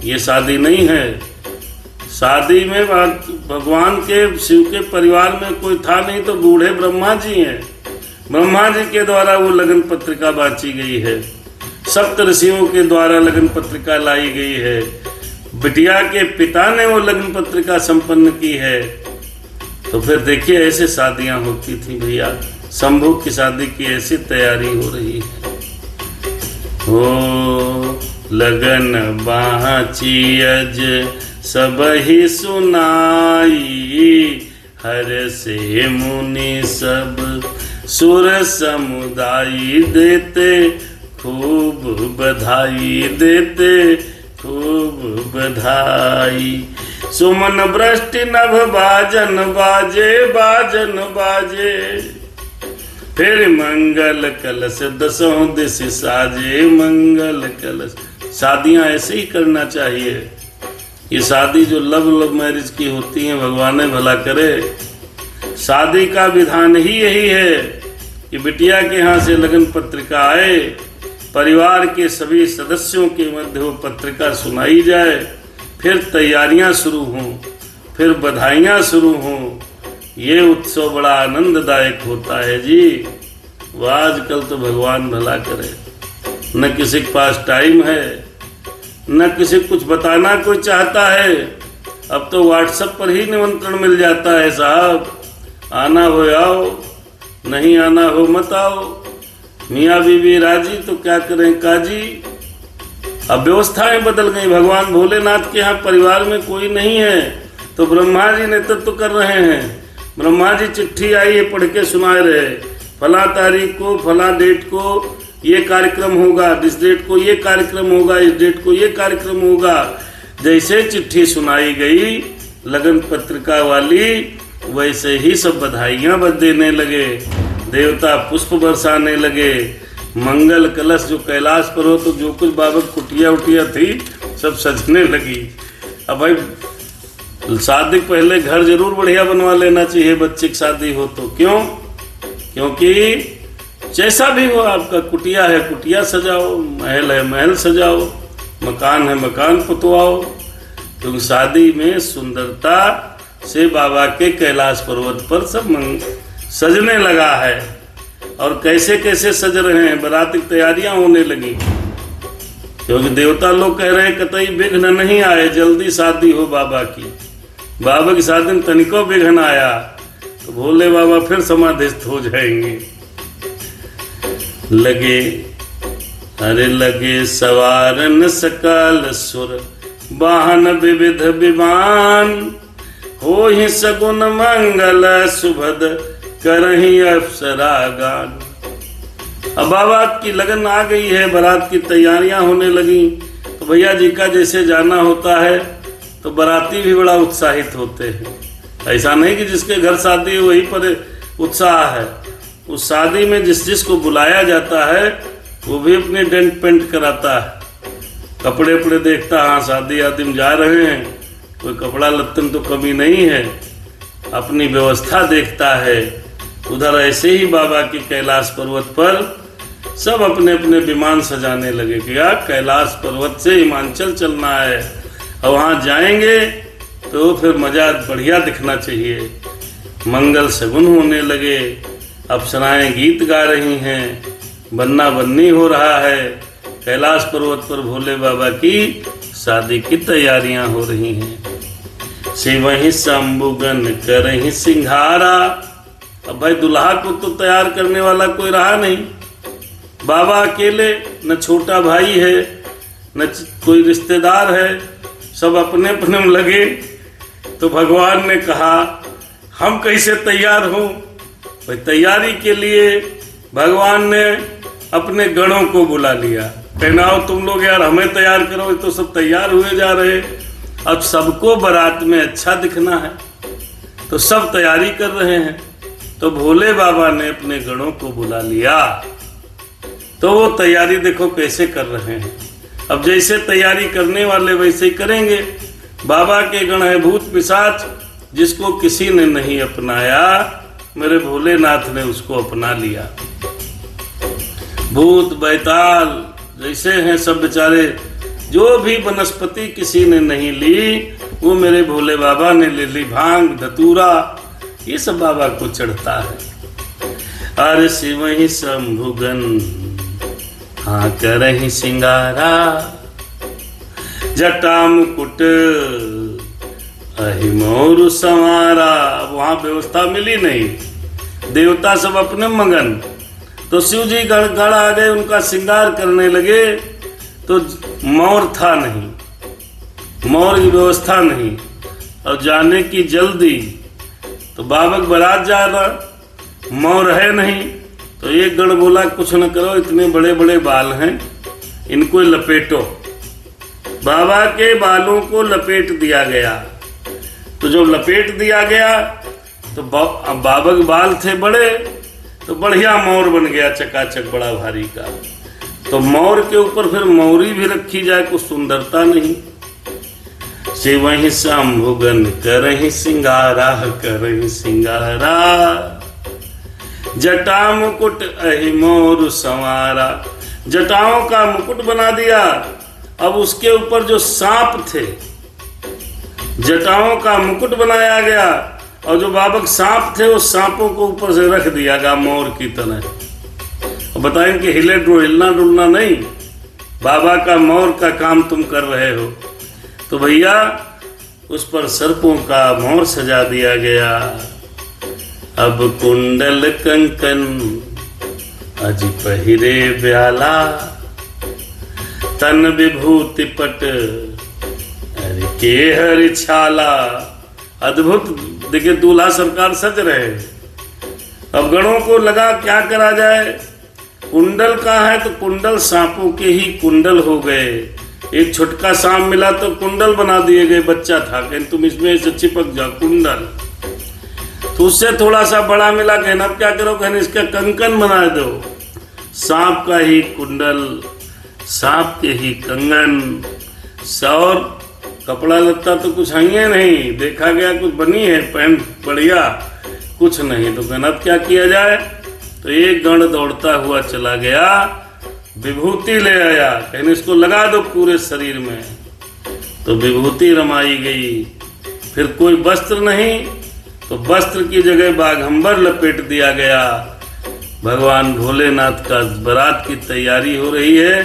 ये शादी नहीं है। शादी में भगवान के शिव के परिवार में कोई था नहीं तो बूढ़े ब्रह्मा जी हैं, ब्रह्मा जी के द्वारा वो लगन पत्रिका बांची गई है, सप्त ऋषियों के द्वारा लगन पत्रिका लाई गई है, बिटिया के पिता ने वो लगन पत्रिका संपन्न की है। तो फिर देखिए ऐसे शादियां होती थी भैया। शंभू की शादी की ऐसी तैयारी हो रही है। हो लगन बाची अज सब ही सुनाई, हर से मुनि सब सुर समुदाय देते खूब बधाई, देते खूब बधाई। सुमन वृष्टि नभ बाजन बाजे, बाजन बाजे, फिर मंगल कलश दसों दिश साजे, मंगल कलश। शादियां ऐसे ही करना चाहिए। ये शादी जो लव मैरिज की होती है, भगवान भला करे। शादी का विधान ही यही है कि बिटिया के यहाँ से लगन पत्रिका आए, परिवार के सभी सदस्यों के मध्य वो पत्रिका सुनाई जाए, फिर तैयारियां शुरू हों, फिर बधाइयां शुरू हों। ये उत्सव बड़ा आनंददायक होता है जी। वो आजकल तो भगवान भला करे, न किसी के पास टाइम है, न किसी कुछ बताना कोई चाहता है। अब तो व्हाट्सएप पर ही निमंत्रण मिल जाता है, साहब आना हो आओ, नहीं आना हो मत आओ। मियाँ बीवी राजी तो क्या करें काजी। अब व्यवस्थाएं बदल गई। भगवान भोलेनाथ के यहाँ परिवार में कोई नहीं है तो ब्रह्मा जी नेतृत्व कर रहे हैं। ब्रह्मा जी चिट्ठी आई है, पढ़ के सुनाए रहे, फला तारीख को फला डेट को ये कार्यक्रम होगा, इस डेट को ये कार्यक्रम होगा, इस डेट को ये कार्यक्रम होगा। जैसे चिट्ठी सुनाई गई लगन पत्रिका वाली, वैसे ही सब बधाइयां देने लगे, देवता पुष्प बरसाने लगे, मंगल कलश जो कैलाश पर हो तो जो कुछ बाबा कुटिया उटिया थी सब सजने लगी। अब भाई शादी पहले घर जरूर बढ़िया बनवा लेना चाहिए, बच्चे की शादी हो तो। क्यों? क्योंकि जैसा भी हो, आपका कुटिया है कुटिया सजाओ, महल है महल सजाओ, मकान है मकान पुतवाओ। क्योंकि शादी में सुंदरता से बाबा के कैलाश पर्वत पर सब सजने लगा है। और कैसे कैसे सज रहे हैं, बारात की तैयारियां होने लगी। क्योंकि देवता लोग कह रहे हैं कतई विघ्न नहीं आए, जल्दी शादी हो बाबा की। बाबा की शादी में तनिको विघ्न आया तो भोले बाबा फिर समाधिस्थ हो जाएंगे। लगे सवारन सकल सुर, वाहन विविध विमान, हो ही सगुन मंगल सुभद, करही अप्सरा गान। अब बाबा की लगन आ गई है, बारात की तैयारियां होने लगी। तो भैया जी का जैसे जाना होता है तो बाराती भी बड़ा उत्साहित होते हैं। ऐसा नहीं कि जिसके घर शादी है वहीं पर उत्साह है। उस शादी में जिस जिसको बुलाया जाता है वो भी अपने डेंट पेंट कराता है, कपड़े उपड़े देखता, हाँ शादी आदमी जा रहे हैं, कोई कपड़ा लत्तन तो कमी नहीं है, अपनी व्यवस्था देखता है। उधर ऐसे ही बाबा की कैलाश पर्वत पर सब अपने अपने विमान सजाने लगे कि यार कैलाश पर्वत से हिमाचल चलना है और वहाँ जाएंगे तो फिर मजा बढ़िया दिखना चाहिए। मंगल शगुन होने लगे, अप्सराएं गीत गा रही हैं, बन्ना बन्नी हो रहा है। कैलाश पर्वत पर भोले बाबा की शादी की तैयारियां हो रही हैं। शिवहि शंभुगन करहि सिंघारा। अब भाई दुल्हा को तो तैयार करने वाला कोई रहा नहीं, बाबा अकेले, न छोटा भाई है न कोई रिश्तेदार है, सब अपने अपने में लगे। तो भगवान ने कहा हम कैसे तैयार हों? भाई तैयारी के लिए भगवान ने अपने गणों को बुला लिया, कहना तुम लोग यार हमें तैयार करो, तो सब तैयार हुए जा रहे। अब सबको बारात में अच्छा दिखना है तो सब तैयारी कर रहे हैं। तो भोले बाबा ने अपने गणों को बुला लिया, तो वो तैयारी देखो कैसे कर रहे हैं। अब जैसे तैयारी करने वाले वैसे ही करेंगे। बाबा के गण है भूत पिशाच, जिसको किसी ने नहीं अपनाया, मेरे भोलेनाथ ने उसको अपना लिया। भूत बैताल जैसे हैं सब बेचारे, जो भी वनस्पति किसी ने नहीं ली वो मेरे भोले बाबा ने ले ली। भांग धतूरा ये सब बाबा को चढ़ता है। अरे शिवहि शंभुगन हाँ करहि सिंगारा, जटा मुकुट अहि मोरु संवारा। वहां व्यवस्था मिली नहीं, देवता सब अपने मगन। तो शिव जी गण आ गए, उनका श्रृंगार करने लगे। तो मोर था नहीं, मोर की व्यवस्था नहीं और जाने की जल्दी। तो बाबक बारात जा रहा, मोर है नहीं। तो एक गण बोला कुछ न करो, इतने बड़े बड़े बाल हैं, इनको लपेटो। बाबा के बालों को लपेट दिया गया। तो जब लपेट दिया गया तो बाबक बाल थे बड़े, तो बढ़िया मोर बन गया चकाचक बड़ा भारी का। तो मोर के ऊपर फिर मौरी भी रखी जाए, कुछ सुंदरता नहीं। शिवहि शंभुगन करहि सिंगारा, करहि सिंगारा, जटा मुकुट अहि मोरु संवारा। जटाओं का मुकुट बना दिया। अब उसके ऊपर जो सांप थे, जटाओं का मुकुट बनाया गया, और जो बाबक सांप थे वो सांपों को ऊपर से रख दिया गया मोर की तरह। अब बताएं कि हिले हिलना डुलना नहीं, बाबा का मोर का काम तुम कर रहे हो। तो भैया उस पर सर्पों का मोर सजा दिया गया। अब कुंडल कंकन अज पहिरे ब्याला, तन विभूति पट अरे के हरि छाला। अद्भुत देखिए दूल्हा सरकार सज रहे। अब गणों को लगा क्या करा जाए। कुंडल का है तो कुंडल सांपों के ही कुंडल हो गए। एक छोटका सांप मिला तो कुंडल बना दिए गए, बच्चा था, कहने तुम इसमें से चिपक जाओ कुंडल। तो उससे थोड़ा सा बड़ा मिला, कहना अब क्या करो, कहने इसका कंकन बना दो। सांप का ही कुंडल, सांप के ही कंगन। और कपड़ा लत्ता तो कुछ है नहीं, देखा गया कुछ बनी है पैंट बढ़िया, कुछ नहीं। तो कहना अब क्या किया जाए। तो एक गण दौड़ता हुआ चला गया, विभूति ले आया, कहने इसको लगा दो पूरे शरीर में। तो विभूति रमाई गई। फिर कोई वस्त्र नहीं, तो वस्त्र की जगह बाघंबर लपेट दिया गया। भगवान भोलेनाथ का बारात की तैयारी हो रही है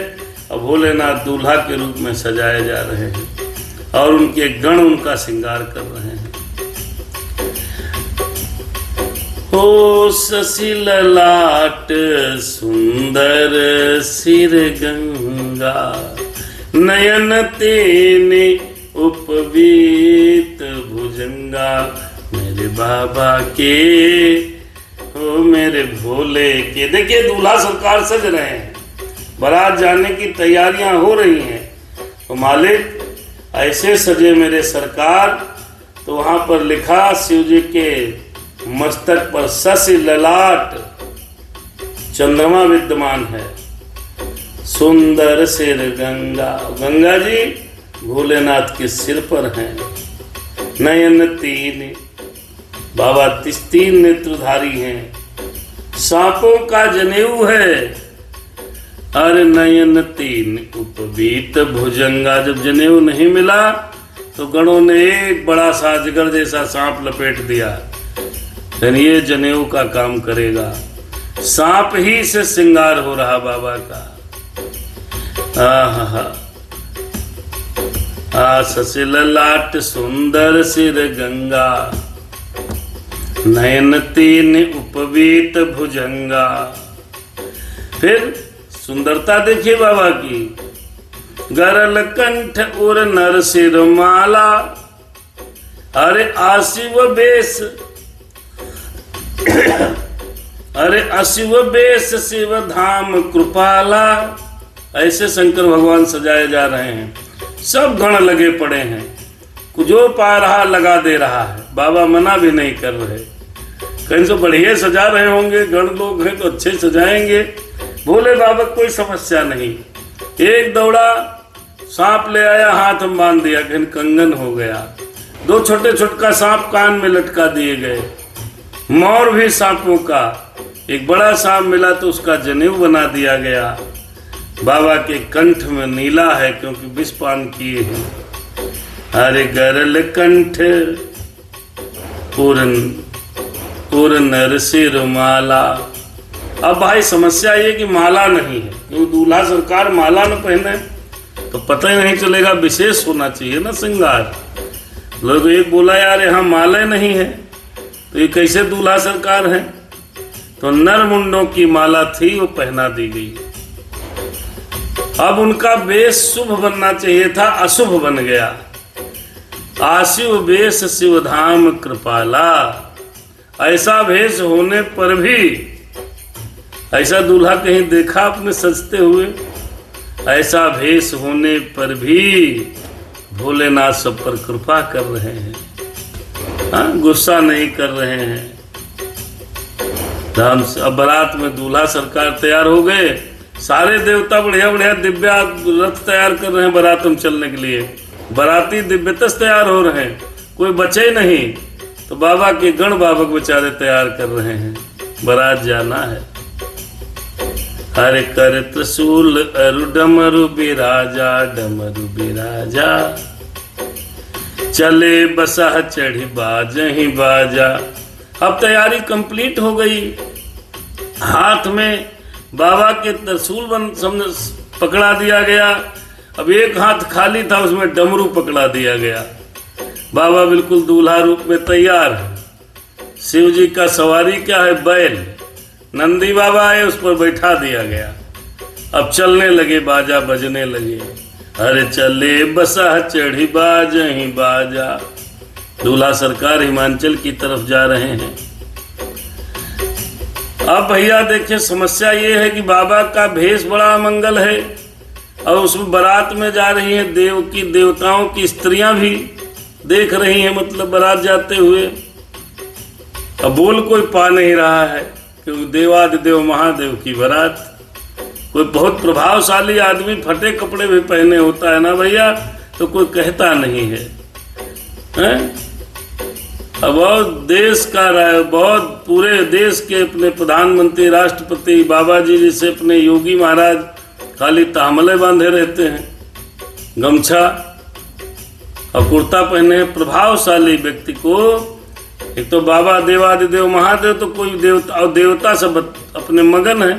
और भोलेनाथ दूल्हा के रूप में सजाए जा रहे हैं और उनके गण उनका श्रृंगार कर रहे हैं। ओ शशि ललाट सुंदर सिर गंगा, नयन तेने उपवीत भुजंगा। मेरे बाबा के हो मेरे भोले के। देखिए दूल्हा सरकार सज रहे हैं, बारात जाने की तैयारियां हो रही हैं। तो मालिक ऐसे सजे मेरे सरकार। तो वहां पर लिखा शिव जी के मस्तक पर शशि ललाट चंद्रमा विद्यमान है, सुंदर सिर गंगा। गंगा जी भोलेनाथ के सिर पर हैं। नयन तीन, बाबा तीन नेत्रधारी हैं। सांपों का जनेऊ है। अरे नयन तीन उपवीत भुजंगा। जब जनेऊ नहीं मिला तो गणों ने एक बड़ा सा अजगर जैसा सांप लपेट दिया, ये जनेऊ का काम करेगा। सांप ही से श्रृंगार हो रहा बाबा का। ससिल लाट सुंदर सिर गंगा, नयन तीन उपवीत भुजंगा। फिर सुंदरता देखिए बाबा की। गरल कंठ उर नर सिर माला, अरे आशिव बेस, अरे अशिव बेस शिव धाम कृपाला। ऐसे शंकर भगवान सजाए जा रहे हैं। सब गण लगे पड़े हैं, जो पा रहा लगा दे रहा है। बाबा मना भी नहीं कर रहे। कहीं तो बढ़िया सजा रहे होंगे, गण लोग हैं तो अच्छे सजाएंगे। भोले बाबा कोई समस्या नहीं। एक दौड़ा सांप ले आया, हाथ में बांध दिया, कहीं कंगन हो गया। दो छोटे छोटका सांप कान में लटका दिए गए। मोर भी सांपों का, एक बड़ा सांप मिला तो उसका जनेऊ बना दिया गया। बाबा के कंठ में नीला है क्योंकि विष पान किए हैं। अरे गरल कंठ उर नर सिर माला। अब भाई समस्या ये कि माला नहीं है, क्योंकि दूल्हा सरकार माला न पहने तो पता ही नहीं चलेगा। विशेष होना चाहिए ना श्रृंगार। लोग एक बोला यार यहाँ माला नहीं है तो ये कैसे दूल्हा सरकार है। तो नर मुंडों की माला थी, वो पहना दी गई। अब उनका वेश शुभ बनना चाहिए था, अशुभ बन गया। आशिव वेश शिवधाम कृपाला। ऐसा भेष होने पर भी, ऐसा दूल्हा कहीं देखा आपने सजते हुए? ऐसा भेष होने पर भी भोलेनाथ सब पर कृपा कर रहे हैं। हाँ, गुस्सा नहीं कर रहे हैं। धाम से अब बारात में दूल्हा सरकार तैयार हो गए। सारे देवता बढ़िया बढ़िया दिव्या रथ तैयार कर रहे हैं बारात में चलने के लिए। बाराती दिव्यतस तैयार हो रहे हैं, कोई बचे नहीं। तो बाबा के गण बाबक बेचारे तैयार कर रहे हैं, बारात जाना है। हरे कर त्रिशूल अरु डमरु बिराजा, डमरु बिराजा। चले बसा चढ़ी बाजहि बाजा। अब तैयारी कंप्लीट हो गई। हाथ में बाबा के त्रिशूल पकड़ा दिया गया। अब एक हाथ खाली था, उसमें डमरू पकड़ा दिया गया। बाबा बिल्कुल दूल्हा रूप में तैयार है। शिव जी का सवारी क्या है? बैल। नंदी बाबा आए, उस पर बैठा दिया गया। अब चलने लगे, बाजा बजने लगे। अरे चले बसा चढ़ी बाजहि बाजा। दूल्हा सरकार हिमाचल की तरफ जा रहे हैं। अब भैया देखिए, समस्या ये है कि बाबा का भेष बड़ा मंगल है और उसमें बारात में जा रही हैं देवताओं की स्त्रियां भी देख रही हैं, मतलब बारात जाते हुए। अब बोल कोई पा नहीं रहा है क्योंकि देवादिदेव महादेव की बारात। कोई बहुत प्रभावशाली आदमी फटे कपड़े भी पहने होता है ना भैया, तो कोई कहता नहीं है, हैं? अब बहुत देश का बहुत पूरे देश के अपने प्रधानमंत्री, राष्ट्रपति, बाबा जी जैसे अपने योगी महाराज खाली तामले बांधे रहते हैं, गमछा और कुर्ता पहने। प्रभावशाली व्यक्ति को, एक तो बाबा देवादिदेव महादेव, तो कोई देवता और देवता सब अपने मगन है।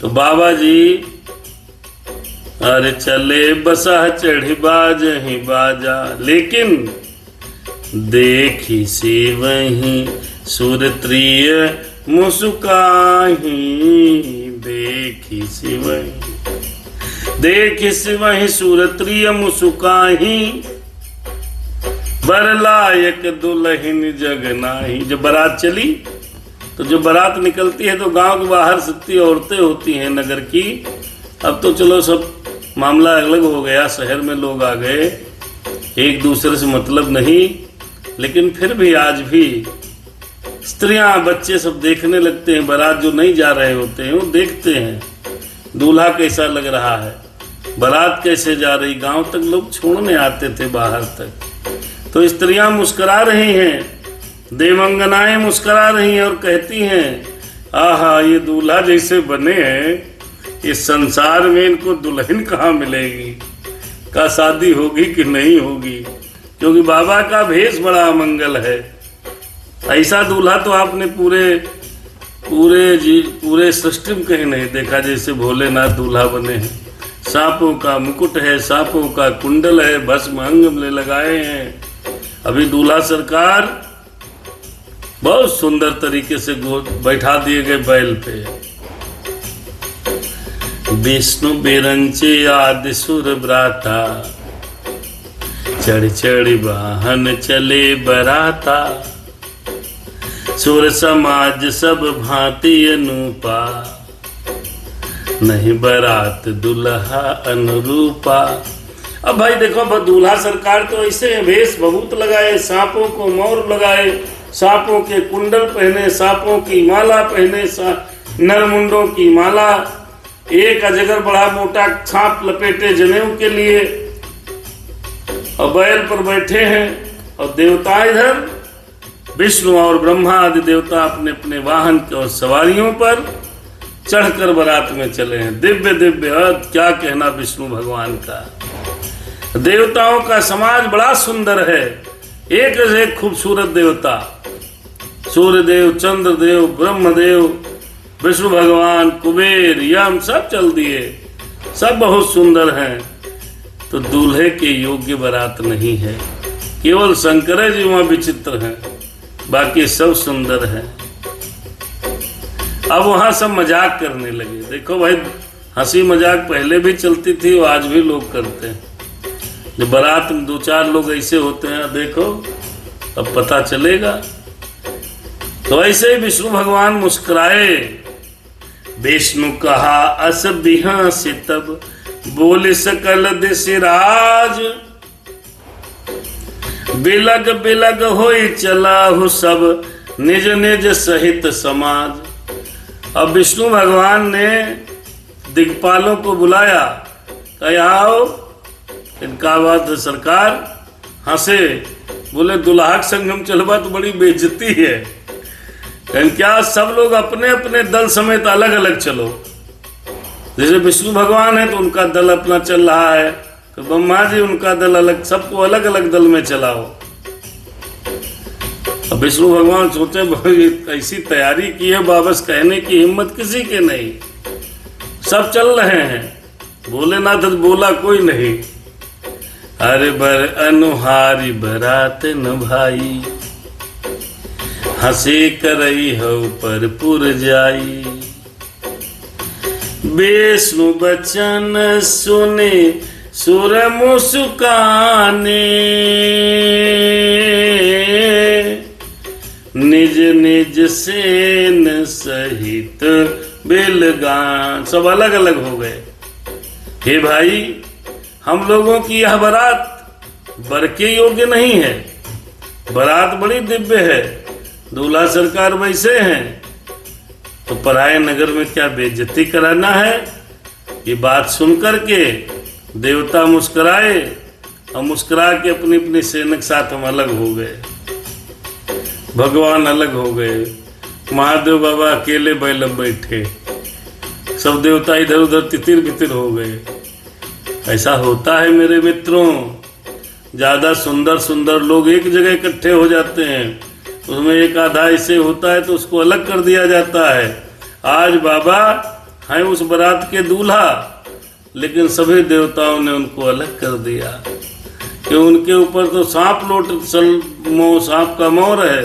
तो बाबा जी अरे चले बसा चढ़ी बाजहि बाजा। लेकिन देखी से वहीं सुरत्रिय मुस्काही। देखी से वहीं सुरत्रिय मुस्काही। बरलायक दुल्हन जगनाही। जब बारात चली तो जो बारात निकलती है तो गांव के बाहर सत्ती औरतें होती हैं नगर की। अब तो चलो सब मामला अलग हो गया, शहर में लोग आ गए, एक दूसरे से मतलब नहीं। लेकिन फिर भी आज भी स्त्रियां बच्चे सब देखने लगते हैं। बारात जो नहीं जा रहे होते हैं वो देखते हैं दूल्हा कैसा लग रहा है, बारात कैसे जा रही। गांव तक लोग छोड़ने आते थे, बाहर तक। तो स्त्रियां मुस्कुरा रही हैं, देवंगनाएं मुस्कुरा रही हैं और कहती हैं, आहा ये दूल्हा जैसे बने हैं, इस संसार में इनको दुल्हन कहाँ मिलेगी, का शादी होगी कि नहीं होगी। क्योंकि बाबा का भेष बड़ा मंगल है। ऐसा दूल्हा तो आपने पूरे पूरे सृष्टि में कहीं नहीं देखा जैसे भोलेनाथ दूल्हा बने हैं। सांपों का मुकुट है, सांपों का कुंडल है, भस्म अंग में लगाए हैं। अभी दूल्हा सरकार बहुत सुंदर तरीके से बैठा दिए गए बैल पे। विष्णु बिरंचे आदि सुर ब्राता, चढ़ चढ़ वाहन चले बराता। सुर समाज सब भांति अनूपा, नहीं बरात दुल्हा अनुरूपा। अब भाई देखो दूल्हा सरकार तो ऐसे वेश बहुत लगाए, सांपों को मोर लगाए, सांपों के कुंडल पहने, सांपों की माला पहने, नरमुंडों की माला, एक अजगर बड़ा मोटा सांप लपेटे जनेऊ के लिए, और बैल पर बैठे हैं। और देवता इधर विष्णु और ब्रह्मा आदि देवता अपने अपने वाहन के और सवारियों पर चढ़कर बारात में चले हैं। दिव्य दिव्य क्या कहना विष्णु भगवान का। देवताओं का समाज बड़ा सुंदर है, एक से एक खूबसूरत देवता। सूर्यदेव, चंद्रदेव, ब्रह्मदेव, विष्णु भगवान, कुबेर, यम सब चल दिए, सब बहुत सुंदर हैं। तो दूल्हे के योग्य बारात नहीं है, केवल शंकर जी वहां विचित्र हैं, बाकी सब सुंदर हैं। अब वहां सब मजाक करने लगे। देखो भाई, हंसी मजाक पहले भी चलती थी और आज भी लोग करते हैं। जब बारात में 2-4 लोग ऐसे होते हैं, देखो अब पता चलेगा। तो ऐसे ही विष्णु भगवान मुस्कुराए। विष्णु कहा अस बिहासी तब, बोले सकल दिशराज। बिलग बिलग होई चला हो सब, निज निज सहित समाज। अब विष्णु भगवान ने दिक्पालों को बुलाया, कहा आओ। इनका बात सरकार हंसे, बोले दुल्हा संगम चलवा तो बड़ी बेइज्जती है। क्या सब लोग अपने अपने दल समेत अलग अलग चलो। जैसे विष्णु भगवान है तो उनका दल अपना चल रहा है, तो ब्रह्मा जी उनका दल अलग, सबको अलग अलग दल में चलाओ। अब विष्णु भगवान सोचे भाई ऐसी तैयारी की है, वापस कहने की हिम्मत किसी के नहीं, सब चल रहे हैं। भोलेनाथ बोला कोई नहीं। अरे बर अनुहारी बरात न भाई, हंसी करई हो पर पुर जाई। विष्णु बचन सुने सुर मुस्काने, निज निज सेन सहित बिलगान। सब अलग अलग हो गए। हे भाई, हम लोगों की यह बारात बर के योग्य नहीं है, बारात बड़ी दिव्य है, दूल्हा सरकार वैसे हैं, तो पराये नगर में क्या बेइज्जती कराना है। ये बात सुनकर के देवता मुस्कुराए और मुस्कुरा के अपनी अपनी सेना के साथ हम अलग हो गए। भगवान अलग हो गए, महादेव बाबा अकेले बैल बैठे, सब देवता इधर उधर तितिर बितिर हो गए। ऐसा होता है मेरे मित्रों, ज्यादा सुंदर सुंदर लोग एक जगह इकट्ठे हो जाते हैं, उसमें एक आधा ऐसे होता है तो उसको अलग कर दिया जाता है। आज बाबा हैं उस बारात के दूल्हा, लेकिन सभी देवताओं ने उनको अलग कर दिया कि उनके ऊपर तो सांप सांप का मोर है,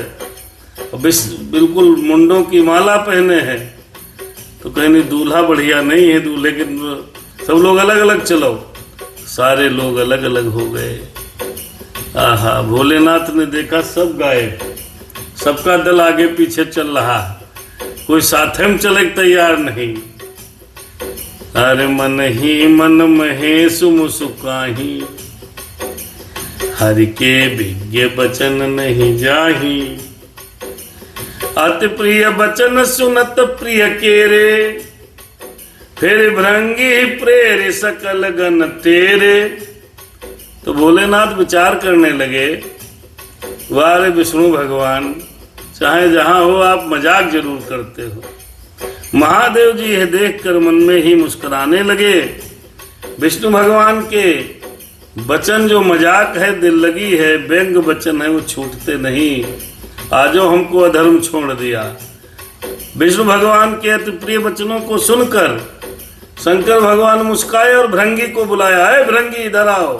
बिल्कुल मुंडों की माला पहने हैं। तो कहीं दूल्हा बढ़िया नहीं है, दूल्हे के सब लोग अलग अलग चलो। सारे लोग अलग अलग हो गए। आहा, भोलेनाथ ने देखा सब गायब, सबका दल आगे पीछे चल रहा, कोई साथ में चले तैयार नहीं। अरे मन ही मन महेश मुस्काही, हरि के विज्ञ बचन नहीं जाही। अति प्रिय बचन सुनत प्रिय केरे, फिर भृंगी प्रेरे सकल गण तेरे। तो भोलेनाथ विचार करने लगे, वारे विष्णु भगवान, चाहे जहां हो आप मजाक जरूर करते हो। महादेव जी यह देखकर मन में ही मुस्कुराने लगे। विष्णु भगवान के वचन जो मजाक है, दिल लगी है, व्यंग वचन है, वो छूटते नहीं। आजो हमको अधर्म छोड़ दिया। विष्णु भगवान के अति प्रिय वचनों को सुनकर शंकर भगवान मुस्काए और भृंगी को बुलाया। है भृंगी इधर आओ,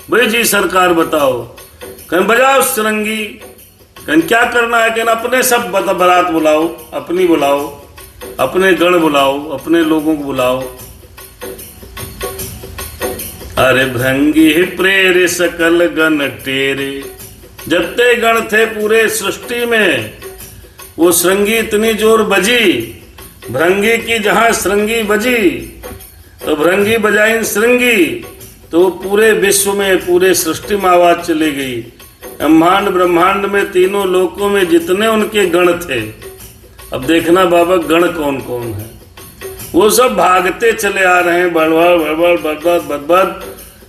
भाई जी सरकार बताओ। कहीं बजाओ सरंगी। कहीं क्या करना है? कहीं अपने सब बारात बुलाओ, अपनी बुलाओ, अपने गण बुलाओ, अपने लोगों को बुलाओ। अरे भृंगी प्रेरे सकल गण टेरे। जत्ते गण थे पूरे सृष्टि में, वो श्रृंगी इतनी जोर बजी भृंगी की, जहां श्रृंगी बजी तो भृंगी बजाई श्रृंगी, तो पूरे विश्व में पूरे सृष्टि में आवाज चली गई। ब्रह्मांड ब्रह्मांड में तीनों लोकों में जितने उनके गण थे, अब देखना बाबा गण कौन कौन है, वो सब भागते चले आ रहे हैं। बड़बड़ बड़बड़ बदबद बदबद,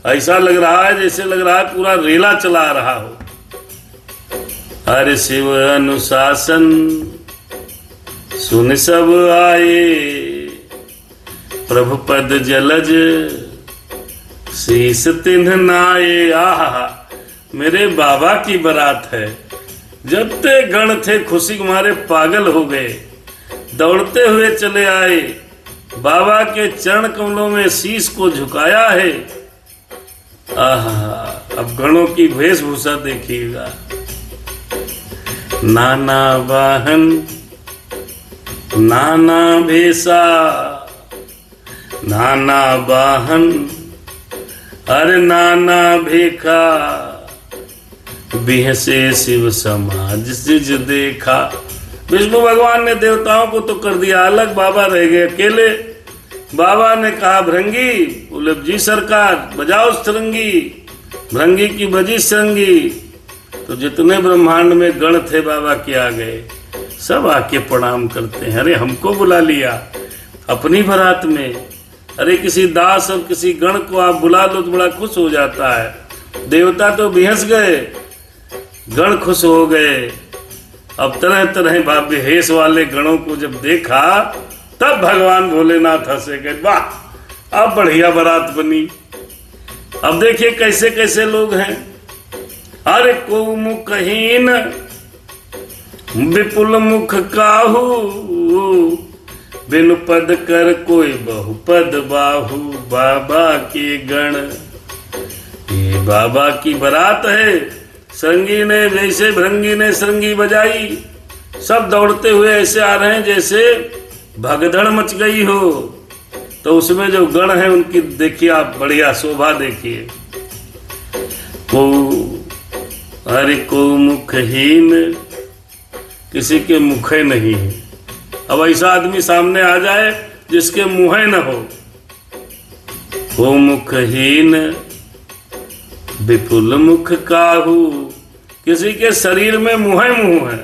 ऐसा लग रहा है जैसे लग रहा है पूरा रेला चला रहा हो। हर शिव अनुशासन सुन सब आए, प्रभु पद जलज शीस तिन्ह नाये। आहा, मेरे बाबा की बारात है। जब ते गण थे खुशी मारे पागल हो गए, दौड़ते हुए चले आए, बाबा के चरण कमलों में शीश को झुकाया है। आहा, अब गणों की वेशभूषा देखिएगा। नाना वाहन नाना भेषा, नाना वाहन अरे नाना भेखा, बिहसे शिव समाज सिज देखा। विष्णु भगवान ने देवताओं को तो कर दिया अलग, बाबा रह गए अकेले। बाबा ने कहा भृंगी, बोले जी सरकार बजाओ श्रृंगी। भृंगी की बजी श्रृंगी, तो जितने ब्रह्मांड में गण थे बाबा के आ गए, सब आके प्रणाम करते हैं। अरे हमको बुला लिया अपनी बारात में। अरे किसी दास और किसी गण को आप बुला लो तो बड़ा खुश हो जाता है। देवता तो बेहस गए, गण खुश हो गए। अब तरह तरह भव्य भेष वाले गणों को जब देखा, तब भगवान भोलेनाथ हंसे, गए वाह अब बढ़िया बारात बनी। अब देखिए कैसे कैसे लोग हैं। अरे को मुखहीन विपुल मुख काहू, बिनु पद कर कोई बहुपद बाहू। बाबा के गण, ये बाबा की बारात है। श्रृंगी ने जैसे भृंगी ने श्रृंगी बजाई, सब दौड़ते हुए ऐसे आ रहे हैं जैसे भगदड़ मच गई हो। तो उसमें जो गण है उनकी देखिए आप बढ़िया शोभा देखिए। को अरे को मुखहीन, किसी के मुखे नहीं है। अब ऐसा आदमी सामने आ जाए जिसके मुँह न हो। को मुखहीन विपुल मुख काहू, किसी के शरीर में मुँह है।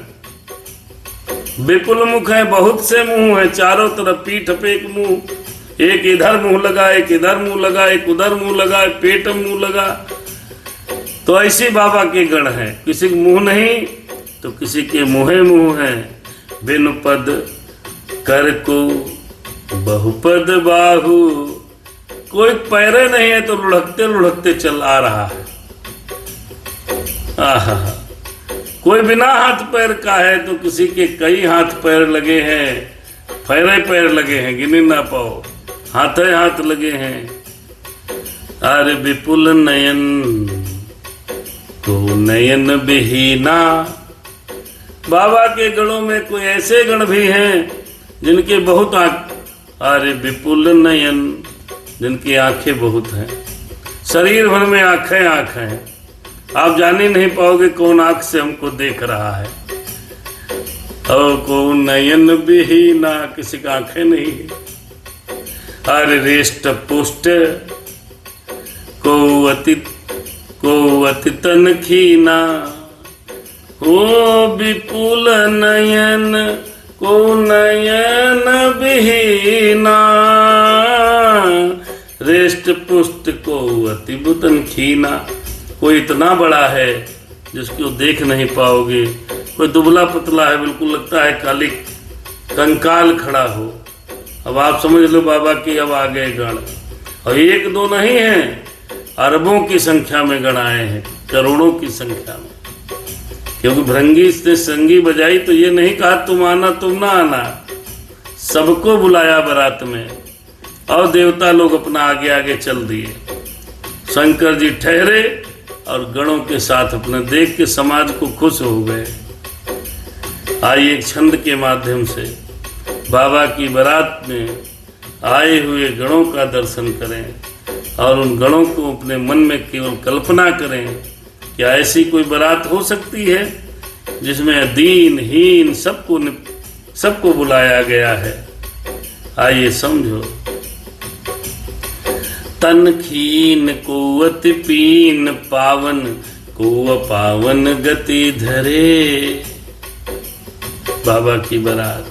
विपुल मुख है, बहुत से मुंह है, चारों तरफ पीठ पे एक मुंह, एक इधर मुंह लगा, एक इधर मुंह लगा, एक उधर मुंह लगा, पेट में मुंह लगा। तो ऐसे बाबा के गण हैं। किसी के मुंह नहीं तो किसी के मुंह है। बिनु पद कर को बहुपद बाहू, कोई पैरे नहीं है तो लुढ़कते लुढ़कते चल आ रहा है। आहा, कोई बिना हाथ पैर का है तो किसी के कई हाथ पैर लगे हैं, पैरे पैर लगे हैं, गिने ना पाओ, हाथे हाथ लगे हैं। अरे विपुल नयन को नयन बिहीना, बाबा के गणों में कोई ऐसे गण भी हैं जिनके बहुत आंख। अरे विपुल नयन, जिनकी आंखें बहुत हैं, शरीर भर में आंखें आंखें हैं। आप जान ही नहीं पाओगे कौन आंख से हमको देख रहा है। और कौन नयन बिहीना, किसी का आंखें नहीं है। अरे रेष्ट पुष्ट को अति तन खीना, ओ विपुल नयन को नयन बिहीना। रेष्ट पुष्ट को अति बुतन खीना, कोई इतना बड़ा है जिसको देख नहीं पाओगे। कोई दुबला पतला है, बिल्कुल लगता है काली कंकाल खड़ा हो। अब आप समझ लो बाबा की अब आ गए गण। और एक दो नहीं है, अरबों की संख्या में गण आए हैं, करोड़ों की संख्या में। क्योंकि भृंगी से संगी बजाई तो ये नहीं कहा तुम आना तुम ना आना, सबको बुलाया बारात में और देवता लोग अपना आगे आगे चल दिए। शंकर जी ठहरे और गणों के साथ अपने देख के समाज को खुश हो गए। आइए एक छंद के माध्यम से बाबा की बारात में आए हुए गणों का दर्शन करें और उन गणों को अपने मन में केवल कल्पना करें, क्या ऐसी कोई बारात हो सकती है जिसमें दीन हीन सबको बुलाया गया है। आइए समझो। तन खीन को अति पीन, पावन को अपावन गति धरे। बाबा की बारात,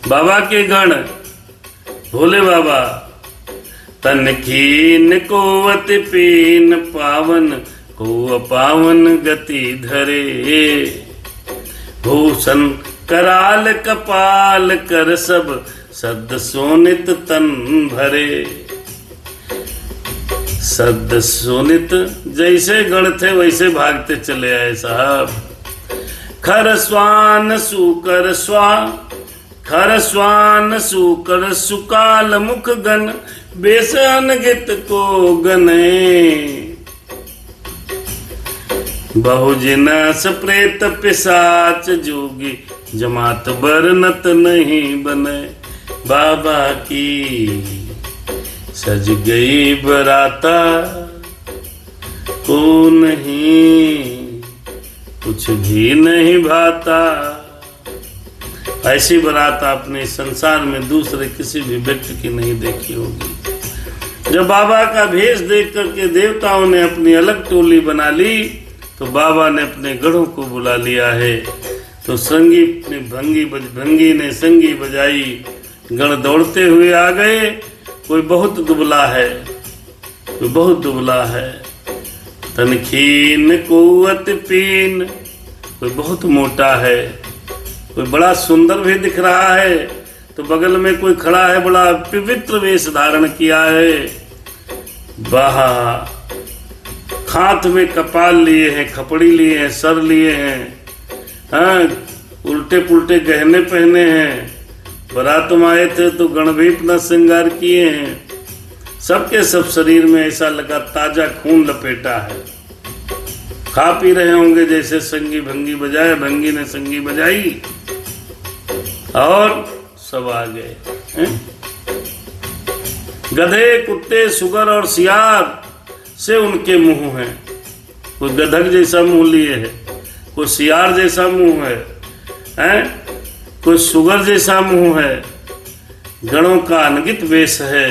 बाबा के गण, भोले बाबा। तन खीन को अति पीन, पावन को अपावन गति धरे। भूषण कराल कपाल कर, सब सद सोनित तन भरे। सद सोनित, जैसे गण थे वैसे भागते चले आए साहब। खर स्वान सुकर खर स्वान सुकर सुकाल मुख गण, बेसन गित को गने। बहुजिन सप्रेत पिशाच जोगी, जमात बरनत नहीं बने। बाबा की सज गई बराता, को नहीं कुछ भी नहीं भाता। ऐसी बारात आपने संसार में दूसरे किसी भी व्यक्ति की नहीं देखी होगी। जब बाबा का भेष देख करके देवताओं ने अपनी अलग टोली बना ली, तो बाबा ने अपने गणों को बुला लिया है। तो भंगी ने संगी बजाई, गण दौड़ते हुए आ गए। कोई बहुत दुबला है, कोई बहुत दुबला है। तनखीन को अति पीन, कोई बहुत मोटा है। कोई बड़ा सुंदर भी दिख रहा है, तो बगल में कोई खड़ा है, बड़ा पवित्र वेश धारण किया है। बाहा हाथ में कपाल लिए हैं, खपड़ी लिए हैं, सर लिए हैं, हाँ, उल्टे पुल्टे गहने पहने हैं। बारात में आए थे तो गण भी अपना श्रृंगार किए हैं। सबके सब शरीर में ऐसा लगा ताजा खून लपेटा है। खा पी रहे होंगे जैसे संगी भंगी बजाए, भंगी ने संगी बजाई और सब आ गए। गधे, कुत्ते, सुगर और सियार से उनके मुंह हैं। कोई गधक जैसा मुंह लिए है, कोई सियार जैसा मुंह है, कोई सुगर जैसा मुंह है। गणों का अनगित वेश है।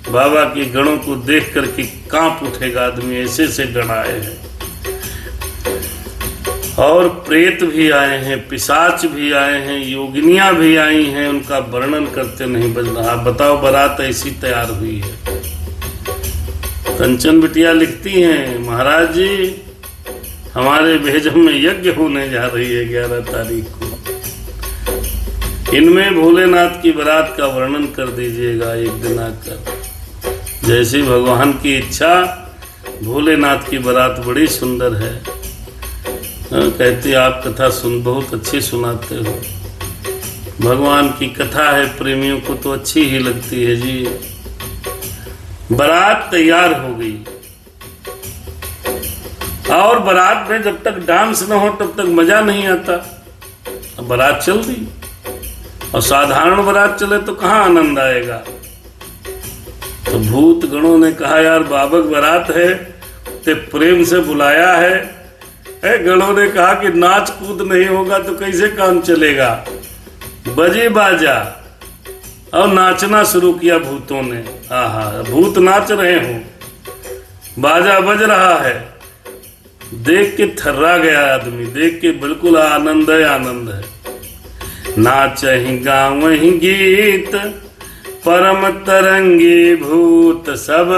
बाबा की गणों को देख करके कांप उठेगा आदमी, ऐसे से गण आए हैं। और प्रेत भी आए हैं, पिशाच भी आए हैं, योगिनियां भी आई हैं। उनका वर्णन करते नहीं बज रहा। बताओ, बारात ऐसी तैयार हुई है। कंचन बिटिया लिखती हैं, महाराज जी हमारे भेजम में यज्ञ होने जा रही है 11 तारीख को। इनमें भोलेनाथ की बारात का वर्णन कर दीजिएगा एक दिन आकर। जैसी भगवान की इच्छा। भोलेनाथ की बारात बड़ी सुंदर है। कहती आप कथा बहुत अच्छी सुनाते हो। भगवान की कथा है, प्रेमियों को तो अच्छी ही लगती है जी। बारात तैयार हो गई और बारात में जब तक डांस न हो तब तक मजा नहीं आता। अब बारात चल दी और साधारण बारात चले तो कहाँ आनंद आएगा। तो भूत गणों ने कहा, यार बाबक बारात है, ते प्रेम से बुलाया है। गणों ने कहा कि नाच कूद नहीं होगा तो कैसे काम चलेगा। बजे बाजा और नाचना शुरू किया भूतों ने। आहा, भूत नाच रहे हो, बाजा बज रहा है। देख के थर्रा गया आदमी, देख के बिल्कुल आनंद है, आनंद है। नाचहि गावहि गीत, परम तरंगी भूत सब,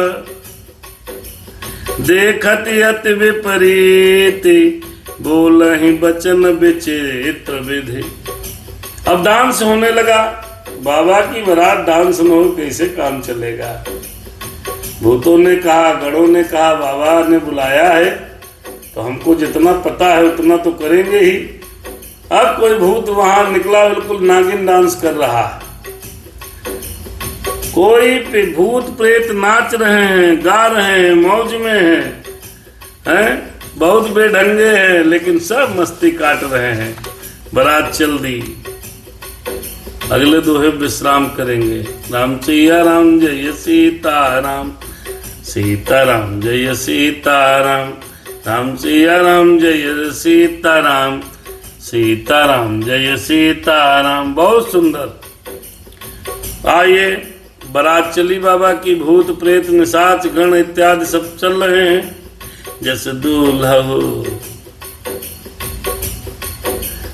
देखत अति विपरीत, बोलहि बचन विचित्र विधि। अब डांस होने लगा। बाबा की बारात डांस न हो कैसे काम चलेगा। भूतों ने कहा, गणों ने कहा, बाबा ने बुलाया है तो हमको जितना पता है उतना तो करेंगे ही। अब कोई भूत वहां निकला, बिल्कुल नागिन डांस कर रहा है। कोई भूत प्रेत नाच रहे हैं, गा रहे हैं, मौज में हैं, बहुत बेढंगे हैं, लेकिन सब मस्ती काट रहे हैं। बारात चल दी। अगले दोहे विश्राम करेंगे। राम सिया राम जय सीताराम, सीताराम जय सीताराम, राम सिया राम जय सीताराम, सीताराम जय सीताराम। बहुत सुंदर। आइए, बारात चली बाबा की। भूत प्रेत निशाच गण इत्यादि सब चल रहे हैं। जैसे दूल्हा हो,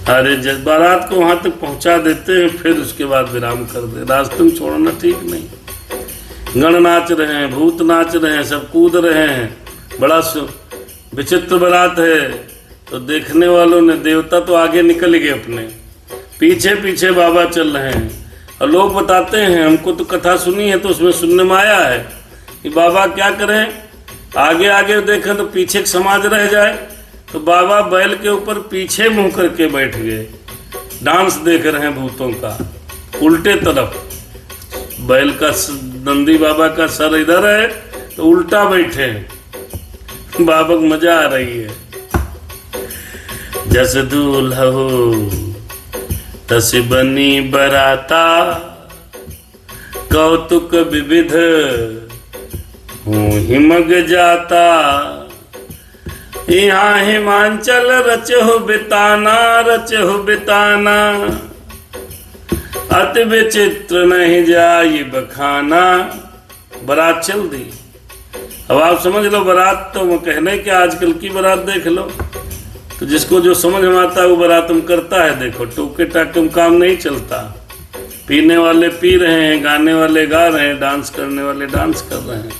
अरे जब बारात को वहां तक पहुंचा देते हैं, फिर उसके बाद विराम कर दे। रास्ते में छोड़ना ठीक नहीं। गण नाच रहे हैं, भूत नाच रहे हैं, सब कूद रहे हैं। बड़ा विचित्र बारात है। तो देखने वालों ने, देवता तो आगे निकल गए अपने, पीछे पीछे बाबा चल रहे हैं। और लोग बताते हैं, हमको तो कथा सुनी है तो उसमें सुनने में आया है कि बाबा क्या करें, आगे आगे देखें तो पीछे समाज रह जाए। तो बाबा बैल के ऊपर पीछे मुंह करके बैठ गए, डांस देख रहे हैं भूतों का। उल्टे तरफ बैल का, नंदी बाबा का सर इधर है तो उल्टा बैठे हैं। बाबा को मजा आ रही है। जस दूल्हा हो तस बनी बराता, कौतुक विविध हूँ हिमग जाता। यहाँ हिमांचल रच हो बिताना, रच हो बिताना, अति विचित्र नहीं जाई बखाना। बारात चल दी। अब आप समझ लो, बारात तो कहने के आजकल की बारात देख लो, तो जिसको जो समझ में आता है वो बारात में करता है। देखो, टोके टाके में काम नहीं चलता। पीने वाले पी रहे हैं, गाने वाले गा रहे हैं, डांस करने वाले डांस कर रहे हैं।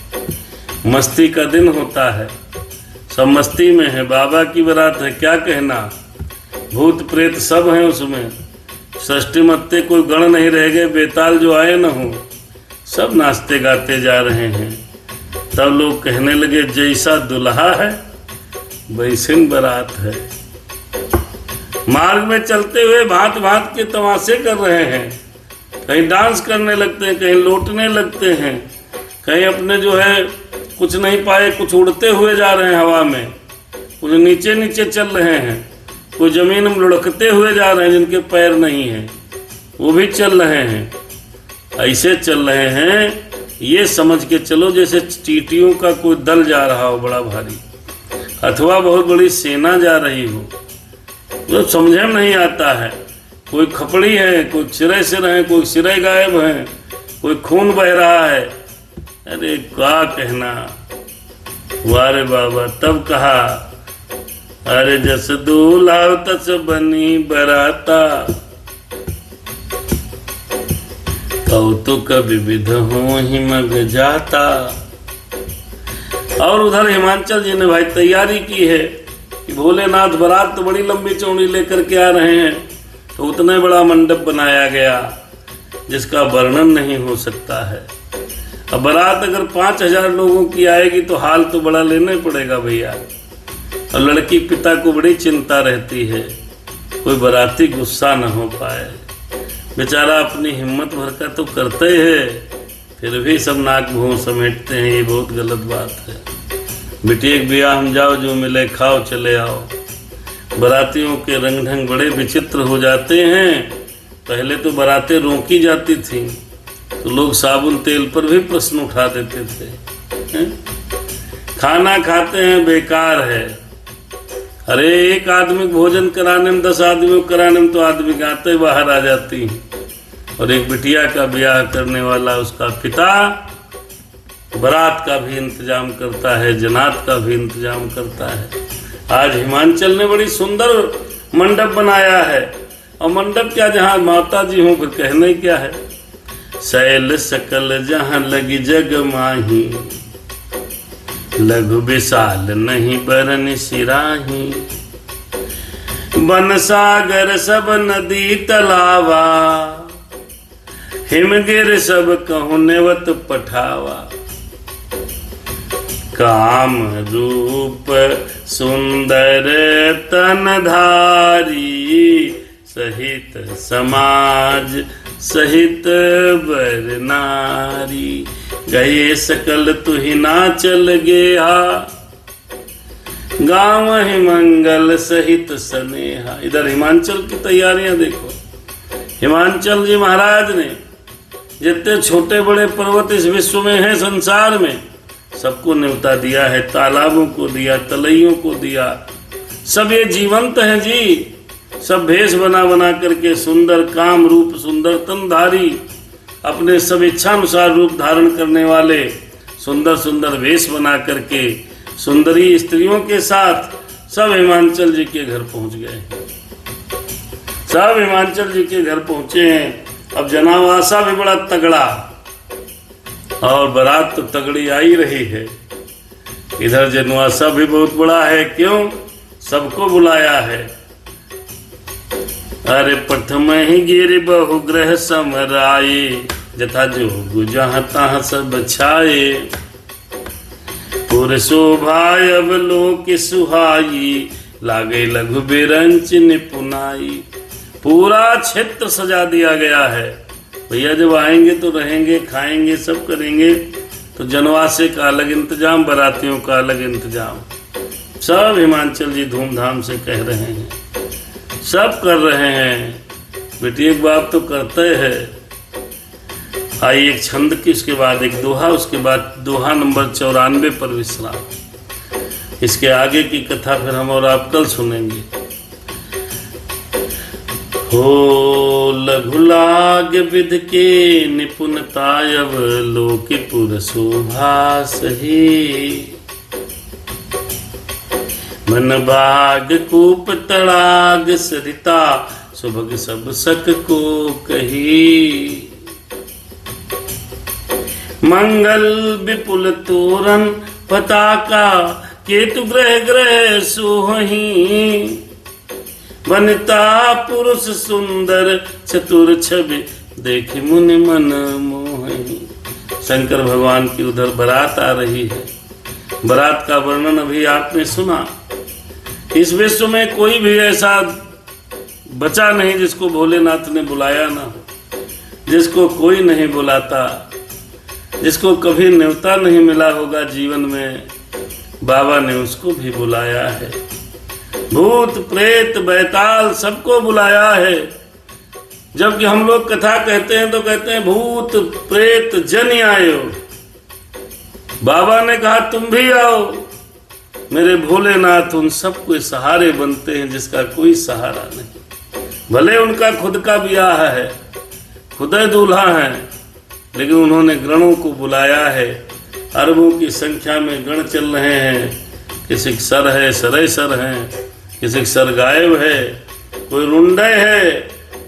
मस्ती का दिन होता है, सब मस्ती में है। बाबा की बारात है, क्या कहना। भूत प्रेत सब हैं उसमें। षष्ठी मत्ते कोई गण नहीं रह गए, बेताल जो आए न हो, सब नाचते गाते जा रहे हैं। तब लोग कहने लगे, जैसा दुल्हा है वैसी बारात है। मार्ग में चलते हुए भांत भांत के तमाशे कर रहे हैं। कहीं डांस करने लगते हैं, कहीं लौटने लगते हैं, कहीं अपने जो है कुछ नहीं पाए, कुछ उड़ते हुए जा रहे हैं हवा में, कुछ नीचे नीचे चल रहे हैं, कुछ जमीन में लुढ़कते हुए जा रहे हैं जिनके पैर नहीं हैं, वो भी चल रहे हैं। ऐसे चल रहे हैं, ये समझ के चलो जैसे चींटियों का कोई दल जा रहा हो बड़ा भारी, अथवा बहुत बड़ी सेना जा रही हो। तो समझे में नहीं आता है। कोई खपड़ी है, कोई सिरे सिर है, कोई सिरे गायब है, कोई खून बह रहा है। अरे क्या कहना। वारे बाबा तब कहा, अरे जस दूल्हा तस बनी बराता, कौतुक विविध हो हिमग जाता। और उधर हिमांचल जी ने भाई तैयारी की है कि भोलेनाथ बारात तो बड़ी लंबी चौड़ी लेकर के आ रहे हैं, तो उतना बड़ा मंडप बनाया गया जिसका वर्णन नहीं हो सकता है। अब बारात अगर 5000 लोगों की आएगी तो हाल तो बड़ा लेना ही पड़ेगा भैया। और लड़की पिता को बड़ी चिंता रहती है, कोई बाराती गुस्सा न हो पाए। बेचारा अपनी हिम्मत भर का तो करते है, फिर भी सब नाक भों समेटते हैं। ये बहुत गलत बात है। बेटी एक ब्याह में जाओ, जो मिले खाओ चले आओ। बारातियों के रंग ढंग बड़े विचित्र हो जाते हैं। पहले तो बारातें रोकी जाती थी तो लोग साबुन तेल पर भी प्रश्न उठा देते थे। खाना खाते हैं बेकार है। अरे एक आदमी भोजन कराने में 10 आदमियों कराने में तो आदमी गाते बाहर आ जाती हैं। और एक बिटिया का ब्याह करने वाला उसका पिता बारात का भी इंतजाम करता है, जनात का भी इंतजाम करता है। आज हिमांचल ने बड़ी सुंदर मंडप बनाया है। और मंडप क्या, जहाँ माता जी हूँ, फिर कहने क्या है। शैल सकल जहाँ लगी जग माही, लघु विशाल नहीं बरन सिराही। बन सागर सब नदी तलावा, हिमगिर सब कहूँ नेवत पठावा। काम रूप सुंदर तनधारी, सहित समाज सहित बर नारी, गए सकल तुहि नाचल गेहा, गाँव ही मंगल सहित स्नेहा। इधर हिमांचल की तैयारियां देखो। हिमांचल जी महाराज ने जितने छोटे बड़े पर्वत इस विश्व में हैं, संसार में, सबको न्योता दिया है। तालाबों को दिया, तलैयों को दिया, सब ये जीवंत हैं जी। सब भेष बना बना करके सुंदर काम रूप, सुंदर तनधारी, अपने सब इच्छानुसार रूप धारण करने वाले, सुंदर सुंदर वेश बना करके सुंदरी स्त्रियों के साथ सब हिमांचल जी के घर पहुंच गए। सब हिमांचल जी के घर पहुंचे हैं। अब जनावासा भी बड़ा तगड़ा और बारात तो तगड़ी आई रही है। इधर जनवासा भी बहुत बड़ा है। क्यों? सबको बुलाया है। अरे प्रथम ही गिर बहुग्रह समराए, जथा जोग जहाँ तहाँ सब छाए, पुर शोभा अवलोक सुहाई, लागे लघु बिरंच निपुनाई। पूरा क्षेत्र सजा दिया गया है। भैया जब आएंगे तो रहेंगे, खाएंगे, सब करेंगे। तो जनवासे का अलग इंतजाम, बारातियों का अलग इंतजाम, सब हिमांचल जी धूमधाम से कह रहे हैं, सब कर रहे हैं। बेटी एक बात तो करते हैं। आई एक छंद की, उसके बाद एक दोहा, उसके बाद दोहा नंबर 94 पर विश्राम। इसके आगे की कथा फिर हम और आप कल सुनेंगे। हो लघु लाग विध के निपुणता, अवलोक पुर शोभा सही, मन बाग कूप तड़ाग सरिता, सुभग सब सक को कही। मंगल विपुल तोरण पताका, केतु ग्रह ग्रह सोहही, वनिता पुरुष सुंदर चतुर छवि, देख मुनि मन मोहही। शंकर भगवान की उधर बारात आ रही है। बारात का वर्णन अभी आपने सुना। इस विश्व में कोई भी ऐसा बचा नहीं जिसको भोलेनाथ ने बुलाया ना हो, जिसको कोई नहीं बुलाता, जिसको कभी न्योता नहीं मिला होगा जीवन में, बाबा ने उसको भी बुलाया है। भूत प्रेत बैताल सबको बुलाया है। जबकि हम लोग कथा कहते हैं तो कहते हैं भूत प्रेत जन आयो। बाबा ने कहा तुम भी आओ। मेरे भोलेनाथ उन सबको सहारे बनते हैं जिसका कोई सहारा नहीं। भले उनका खुद का ब्याह है, खुद दूल्हा है, लेकिन उन्होंने गणों को बुलाया है। अरबों की संख्या में गण चल रहे हैं। किसी के सर है, सरे सर हैं, किसी के सर गायब है, कोई रुंडे है,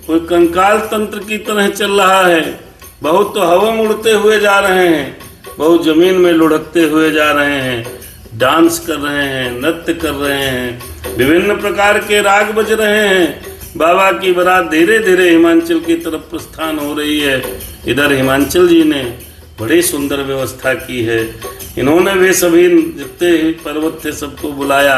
कोई कंकाल तंत्र की तरह चल रहा है। बहुत तो हवा में उड़ते हुए जा रहे हैं, बहुत जमीन में लुढ़कते हुए जा रहे हैं, डांस कर रहे हैं, नृत्य कर रहे हैं, विभिन्न प्रकार के राग बज रहे हैं। बाबा की बारात धीरे धीरे हिमांचल की तरफ प्रस्थान हो रही है। इधर हिमांचल जी ने बड़ी सुंदर व्यवस्था की है। इन्होंने भी सभी जितने पर्वत थे सबको बुलाया,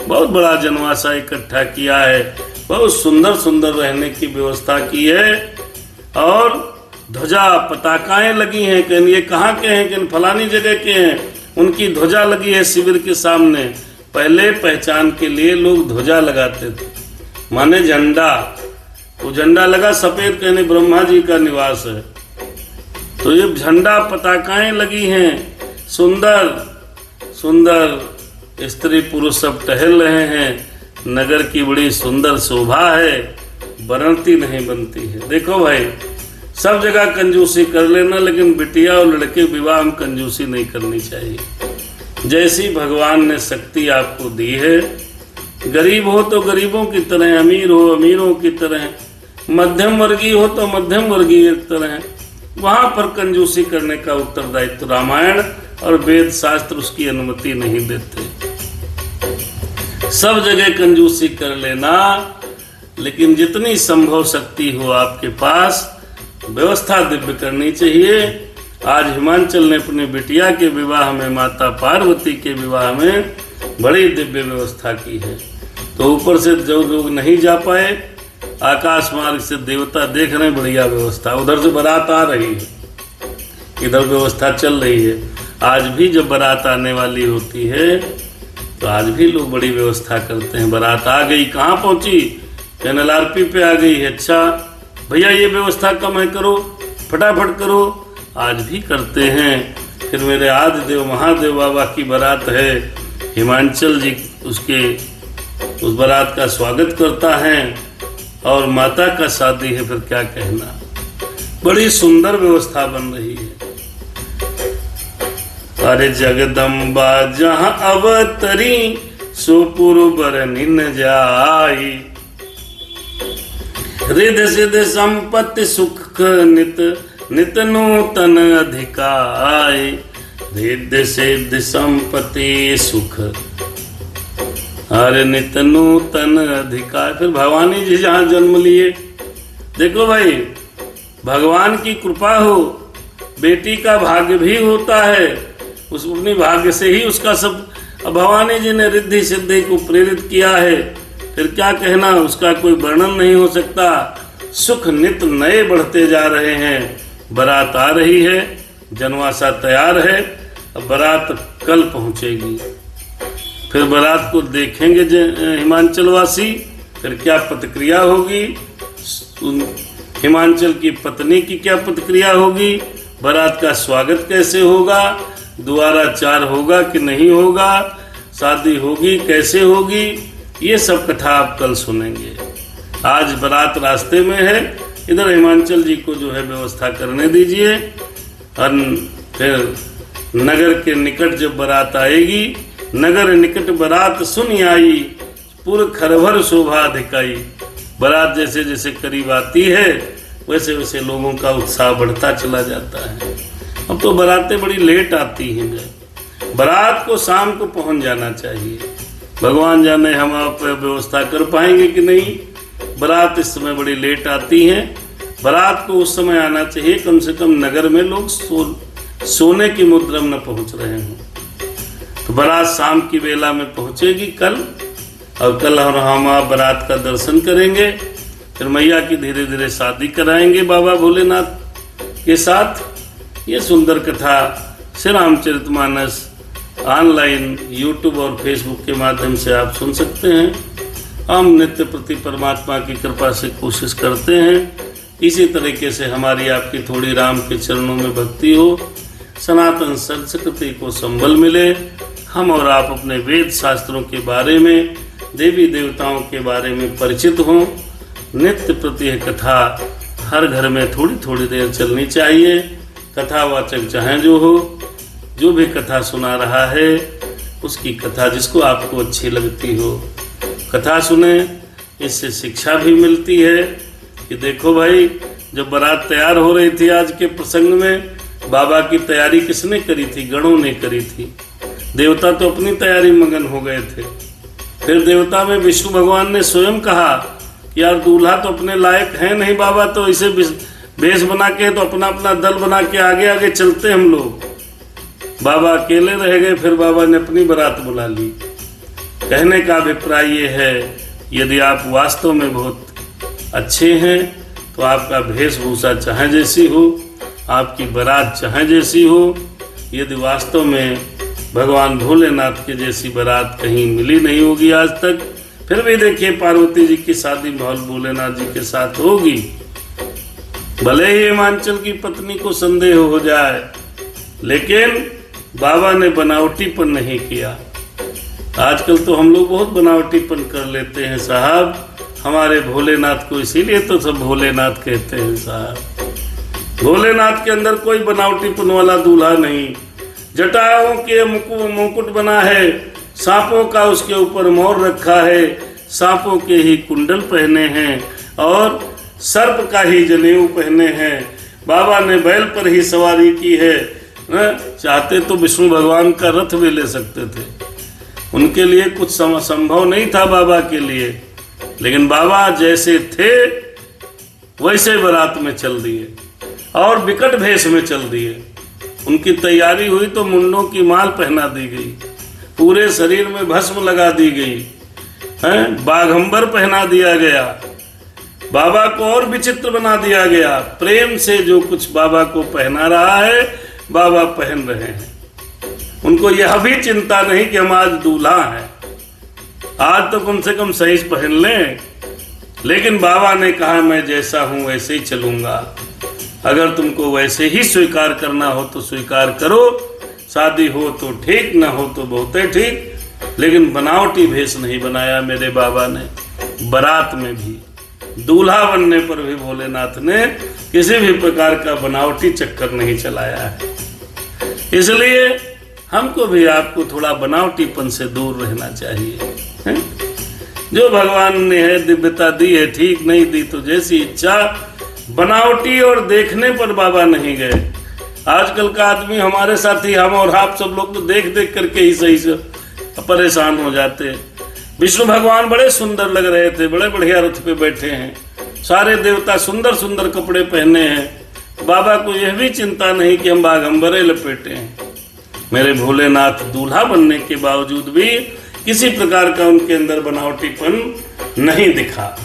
बहुत बड़ा जनवासा इकट्ठा किया है, बहुत सुंदर सुंदर रहने की व्यवस्था की है। और ध्वजा पताकाएं लगी हैं। कहीं ये कहाँ के हैं, कहीं फलानी जगह के हैं, उनकी ध्वजा लगी है शिविर के सामने। पहले पहचान के लिए लोग ध्वजा लगाते थे, माने झंडा। वो झंडा लगा सफेद, कहने ब्रह्मा जी का निवास है। तो ये झंडा पताकाएं लगी हैं, सुंदर सुंदर स्त्री पुरुष सब टहल रहे हैं। नगर की बड़ी सुंदर शोभा है, बनती नहीं बनती है। देखो भाई, सब जगह कंजूसी कर लेना, लेकिन बिटिया और लड़के विवाह में कंजूसी नहीं करनी चाहिए। जैसी भगवान ने शक्ति आपको दी है, गरीब हो तो गरीबों की तरह, अमीर हो अमीरों की तरह, मध्यम वर्गीय हो तो मध्यम वर्गीय की तरह, वहां पर कंजूसी करने का उत्तरदायित्व रामायण और वेद शास्त्र उसकी अनुमति नहीं देते। सब जगह कंजूसी कर लेना, लेकिन जितनी संभव शक्ति हो आपके पास व्यवस्था दिव्य करनी चाहिए। आज हिमांचल ने अपनी बिटिया के विवाह में, माता पार्वती के विवाह में बड़ी दिव्य व्यवस्था की है। तो ऊपर से जो लोग नहीं जा पाए आकाश मार्ग से देवता देख रहे हैं, बढ़िया व्यवस्था, उधर से बारात आ रही है, इधर व्यवस्था चल रही है। आज भी जब बारात आने वाली होती है तो आज भी लोग बड़ी व्यवस्था करते हैं। बारात आ गई, कहाँ पहुंची? NLRP पे आ गई है। अच्छा भैया ये व्यवस्था कम है, करो फटाफट करो, आज भी करते हैं। फिर मेरे आदि देव महादेव बाबा की बारात है, हिमांचल जी उस बारात का स्वागत करता है और माता का शादी है, फिर क्या कहना। बड़ी सुंदर व्यवस्था बन रही है। अरे जगदम्बा जहाँ अवतरी सो पुरबर निन जाई, रिध सिद्ध संपत्ति सुख नित नित नूतन अधिकाय, रिध सिद्ध संपत्ति सुख अरे नित नूतन अधिकाय। फिर भवानी जी जहाँ जन्म लिए, देखो भाई भगवान की कृपा हो, बेटी का भाग्य भी होता है, उस अपनी भाग्य से ही उसका सब। अब भवानी जी ने रिद्धि सिद्धि को प्रेरित किया है, फिर क्या कहना, उसका कोई वर्णन नहीं हो सकता। सुख नित नए बढ़ते जा रहे हैं। बारात आ रही है, जनवासा तैयार है, अब बारात कल पहुंचेगी। फिर बारात को देखेंगे हिमांचल वासी, फिर क्या प्रतिक्रिया होगी, हिमांचल की पत्नी की क्या प्रतिक्रिया होगी, बारात का स्वागत कैसे होगा, दोबारा चार होगा कि नहीं होगा, शादी होगी कैसे होगी, ये सब कथा आप कल सुनेंगे। आज बारात रास्ते में है, इधर हिमांचल जी को जो है व्यवस्था करने दीजिए। और फिर नगर के निकट जब बारात आएगी, नगर निकट बारात सुन आई, पुर खरभर शोभा दिखाई। बारात जैसे जैसे करीब आती है वैसे वैसे लोगों का उत्साह बढ़ता चला जाता है। अब तो बारातें बड़ी लेट आती हैं, बारात को शाम को पहुंच जाना चाहिए। भगवान जाने हम आप व्यवस्था कर पाएंगे कि नहीं। बारात इस समय बड़ी लेट आती है, बारात को उस समय आना चाहिए कम से कम नगर में लोग सोने की मुद्रा में न पहुंच रहे हों। तो बारात शाम की वेला में पहुंचेगी कल, और कल हम आप बारात का दर्शन करेंगे। फिर मैया की धीरे धीरे शादी कराएंगे बाबा भोलेनाथ के साथ। ये सुंदर कथा श्री रामचरितमानस ऑनलाइन यूट्यूब और फेसबुक के माध्यम से आप सुन सकते हैं। हम नित्य प्रति परमात्मा की कृपा से कोशिश करते हैं इसी तरीके से हमारी आपकी थोड़ी राम के चरणों में भक्ति हो, सनातन संस्कृति को संबल मिले, हम और आप अपने वेद शास्त्रों के बारे में, देवी देवताओं के बारे में परिचित हों। नित्य प्रति कथा हर घर में थोड़ी थोड़ी देर चलनी चाहिए। कथावाचक चाहे जो हो, जो भी कथा सुना रहा है उसकी कथा जिसको आपको अच्छी लगती हो कथा सुने। इससे शिक्षा भी मिलती है कि देखो भाई, जब बारात तैयार हो रही थी आज के प्रसंग में, बाबा की तैयारी किसने करी थी? गणों ने करी थी। देवता तो अपनी तैयारी मगन हो गए थे। फिर देवता में विष्णु भगवान ने स्वयं कहा कि यार दूल्हा तो अपने लायक है नहीं, बाबा तो इसे भेष बना के, तो अपना अपना दल बना के आगे आगे चलते हम लोग। बाबा अकेले रह गए। फिर बाबा ने अपनी बारात बुला ली। कहने का अभिप्राय ये है, यदि आप वास्तव में बहुत अच्छे हैं तो आपका वेशभूषा चाहे जैसी हो, आपकी बारात चाहे जैसी हो, यदि वास्तव में भगवान भोलेनाथ के जैसी बारात कहीं मिली नहीं होगी आज तक, फिर भी देखिए पार्वती जी की शादी भोलेनाथ जी के साथ होगी। भले ही हिमांचल की पत्नी को संदेह हो जाए, लेकिन बाबा ने बनावटीपन नहीं किया। आजकल तो हम लोग बहुत बनावटीपन कर लेते हैं साहब, हमारे भोलेनाथ को, इसीलिए तो सब भोलेनाथ कहते हैं साहब। भोलेनाथ के अंदर कोई बनावटीपन वाला दूल्हा नहीं। जटाओं के मुकुट बना है, सांपों का उसके ऊपर मोर रखा है, सांपों के ही कुंडल पहने हैं और सर्प का ही जनेऊ पहने हैं। बाबा ने बैल पर ही सवारी की है। चाहते तो विष्णु भगवान का रथ भी ले सकते थे, उनके लिए कुछ संभव नहीं था बाबा के लिए, लेकिन बाबा जैसे थे वैसे बारात में चल दिए और विकट भेष में चल दिए। उनकी तैयारी हुई तो मुंडों की माल पहना दी गई, पूरे शरीर में भस्म लगा दी गई, बाघंबर पहना दिया गया, बाबा को और विचित्र बना दिया गया। प्रेम से जो कुछ बाबा को पहना रहा है बाबा पहन रहे हैं। उनको यह भी चिंता नहीं कि हम आज दूल्हा हैं, आज तो कम से कम सही पहन लें। लेकिन बाबा ने कहा मैं जैसा हूं वैसे ही चलूंगा। अगर तुमको वैसे ही स्वीकार करना हो तो स्वीकार करो, शादी हो तो ठीक, ना हो तो बहुत है ठीक, लेकिन बनावटी भेष नहीं बनाया मेरे बाबा ने। बारात में भी, दूल्हा बनने पर भी भोलेनाथ ने किसी भी प्रकार का बनावटी चक्कर नहीं चलाया है। इसलिए हमको भी आपको थोड़ा बनावटीपन से दूर रहना चाहिए, है? जो भगवान ने है दिव्यता दी है ठीक, नहीं दी तो जैसी इच्छा। बनावटी और देखने पर बाबा नहीं गए। आजकल का आदमी, हमारे साथी, हम और आप सब लोग तो देख देख करके ही सही से परेशान हो जाते। विष्णु भगवान बड़े सुंदर लग रहे थे, बड़े बढ़िया रथ पे बैठे हैं, सारे देवता सुंदर सुंदर कपड़े पहने हैं। बाबा को यह भी चिंता नहीं कि हम बाघंबरे लपेटे हैं। मेरे भोलेनाथ दूल्हा बनने के बावजूद भी किसी प्रकार का उनके अंदर बनावटीपन नहीं दिखा।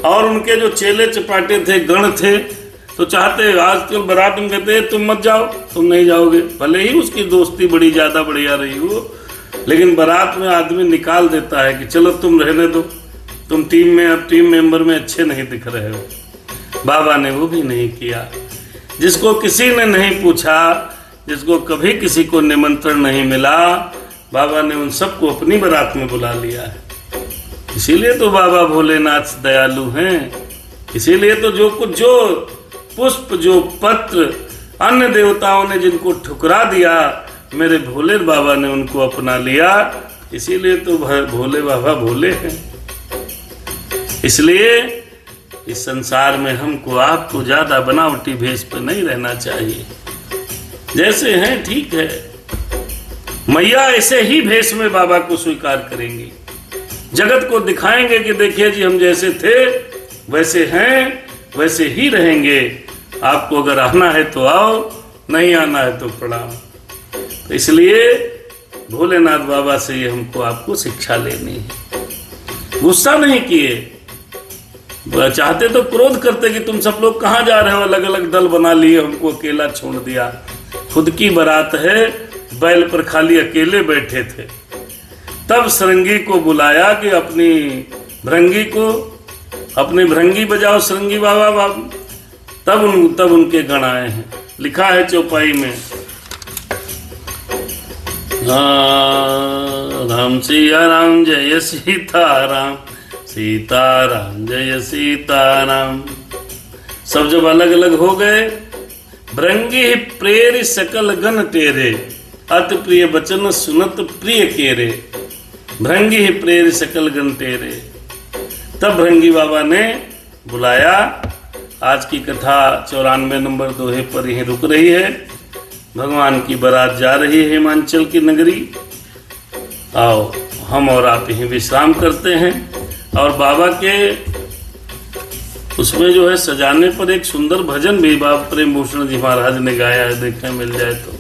और उनके जो चेले चपाटे थे, गण थे, तो चाहते, आजकल बारात में कहते तुम मत जाओ, तुम नहीं जाओगे, भले ही उसकी दोस्ती बड़ी ज्यादा बढ़िया रही हो, लेकिन बारात में आदमी निकाल देता है कि चलो तुम रहने दो, तुम टीम में, अब टीम मेंबर में अच्छे नहीं दिख रहे हो। बाबा ने वो भी नहीं किया। जिसको किसी ने नहीं पूछा, जिसको कभी किसी को निमंत्रण नहीं मिला, बाबा ने उन सबको अपनी बारात में बुला लिया है। इसीलिए तो बाबा भोलेनाथ दयालु हैं। इसीलिए तो जो कुछ, जो पुष्प, जो पत्र अन्य देवताओं ने जिनको ठुकरा दिया, मेरे भोले बाबा ने उनको अपना लिया। इसीलिए तो भोले बाबा भोले हैं। इसलिए इस संसार में हमको, आपको ज्यादा बनावटी भेष पे नहीं रहना चाहिए। जैसे हैं ठीक है, मैया ऐसे ही भेष में बाबा को स्वीकार करेंगी, जगत को दिखाएंगे कि देखिए जी हम जैसे थे वैसे हैं, वैसे ही रहेंगे। आपको अगर आना है तो आओ, नहीं आना है तो प्रणाम। तो इसलिए भोलेनाथ बाबा से ये हमको, आपको शिक्षा लेनी है। गुस्सा नहीं किए, चाहते तो क्रोध करते कि तुम सब लोग कहाँ जा रहे हो, अलग अलग दल बना लिए, हमको अकेला छोड़ दिया। खुद की बारात है, बैल पर खाली अकेले बैठे थे। तब सरंगी को बुलाया कि अपनी भृंगी बजाओ सरंगी बाबा। तब उनके गण आए हैं। लिखा है चौपाई में, राम सिया राम जय सीताराम, सीताराम जय सीताराम। सब जब अलग अलग हो गए, भृंगी प्रेर सकल गण तेरे, अति प्रिय बचन सुनत प्रिय केरे। भृंगी प्रेर सकल गण तेरे। तब भृंगी बाबा ने बुलाया। आज की कथा 94 नंबर दोहे पर यहीं रुक रही है। भगवान की बारात जा रही है हिमाचल की नगरी। आओ हम और आप यहीं विश्राम करते हैं। और बाबा के उसमें जो है सजाने पर एक सुंदर भजन भी बाबा प्रेम भूषण जी महाराज ने गाया है, देखने मिल जाए तो।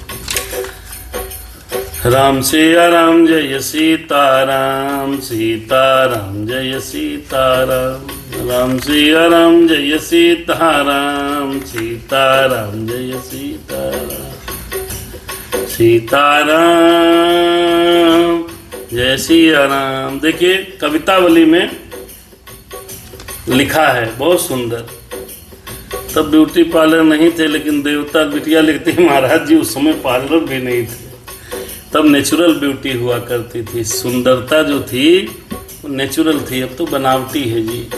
राम सिया राम जय सीताराम, सीताराम जय सीताराम। राम सिया राम जय सीताराम, सीताराम जय सीताराम। सीताराम जय सिया राम। देखिए कवितावली में लिखा है, बहुत सुंदर। तब ब्यूटी पार्लर नहीं थे, लेकिन देवता बिटिया लिखती है महाराज जी उस समय पार्लर भी नहीं थे। तब नेचुरल ब्यूटी हुआ करती थी। सुंदरता जो थी वो नेचुरल थी, अब तो बनावटी है जी।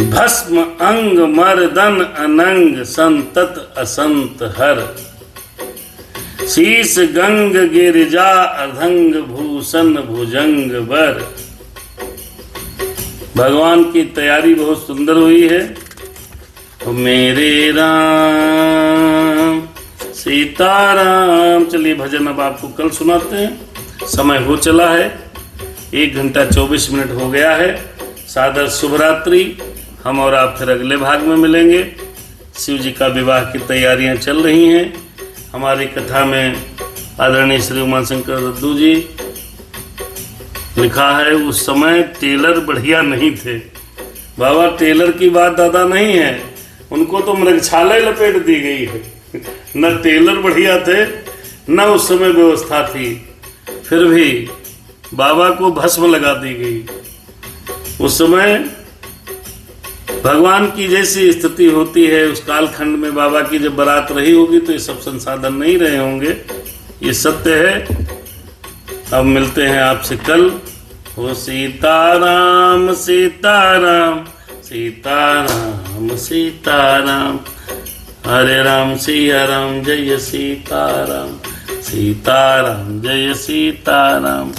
भस्म अंग मर्दन अनंग, संतत असंत हर। शीस गंग गिरिजा अर्धंग, भूषण भुजंग बर। भगवान की तैयारी बहुत सुंदर हुई है। मेरे राम सीताराम। चलिए भजन अब आपको कल सुनाते हैं। समय हो चला है, 1 घंटा 24 मिनट हो गया है। सादर शुभ रात्रि। हम और आप फिर अगले भाग में मिलेंगे। शिव जी का विवाह की तैयारियां चल रही हैं। हमारी कथा में आदरणीय श्री उमाशंकर रद्दू जी, लिखा है उस समय टेलर बढ़िया नहीं थे, बाबा टेलर की बात दादा नहीं है, उनको तो मृगछाला लपेट दी गई है। न टेलर बढ़िया थे, न उस समय व्यवस्था थी, फिर भी बाबा को भस्म लगा दी गई। उस समय भगवान की जैसी स्थिति होती है, उस कालखंड में बाबा की जब बारात रही होगी तो ये सब संसाधन नहीं रहे होंगे, ये सत्य है। अब मिलते हैं आपसे कल। हो सीताराम सीताराम सीताराम सीताराम, हरे राम सिया राम जय सीताराम सीताराम जय सीताराम।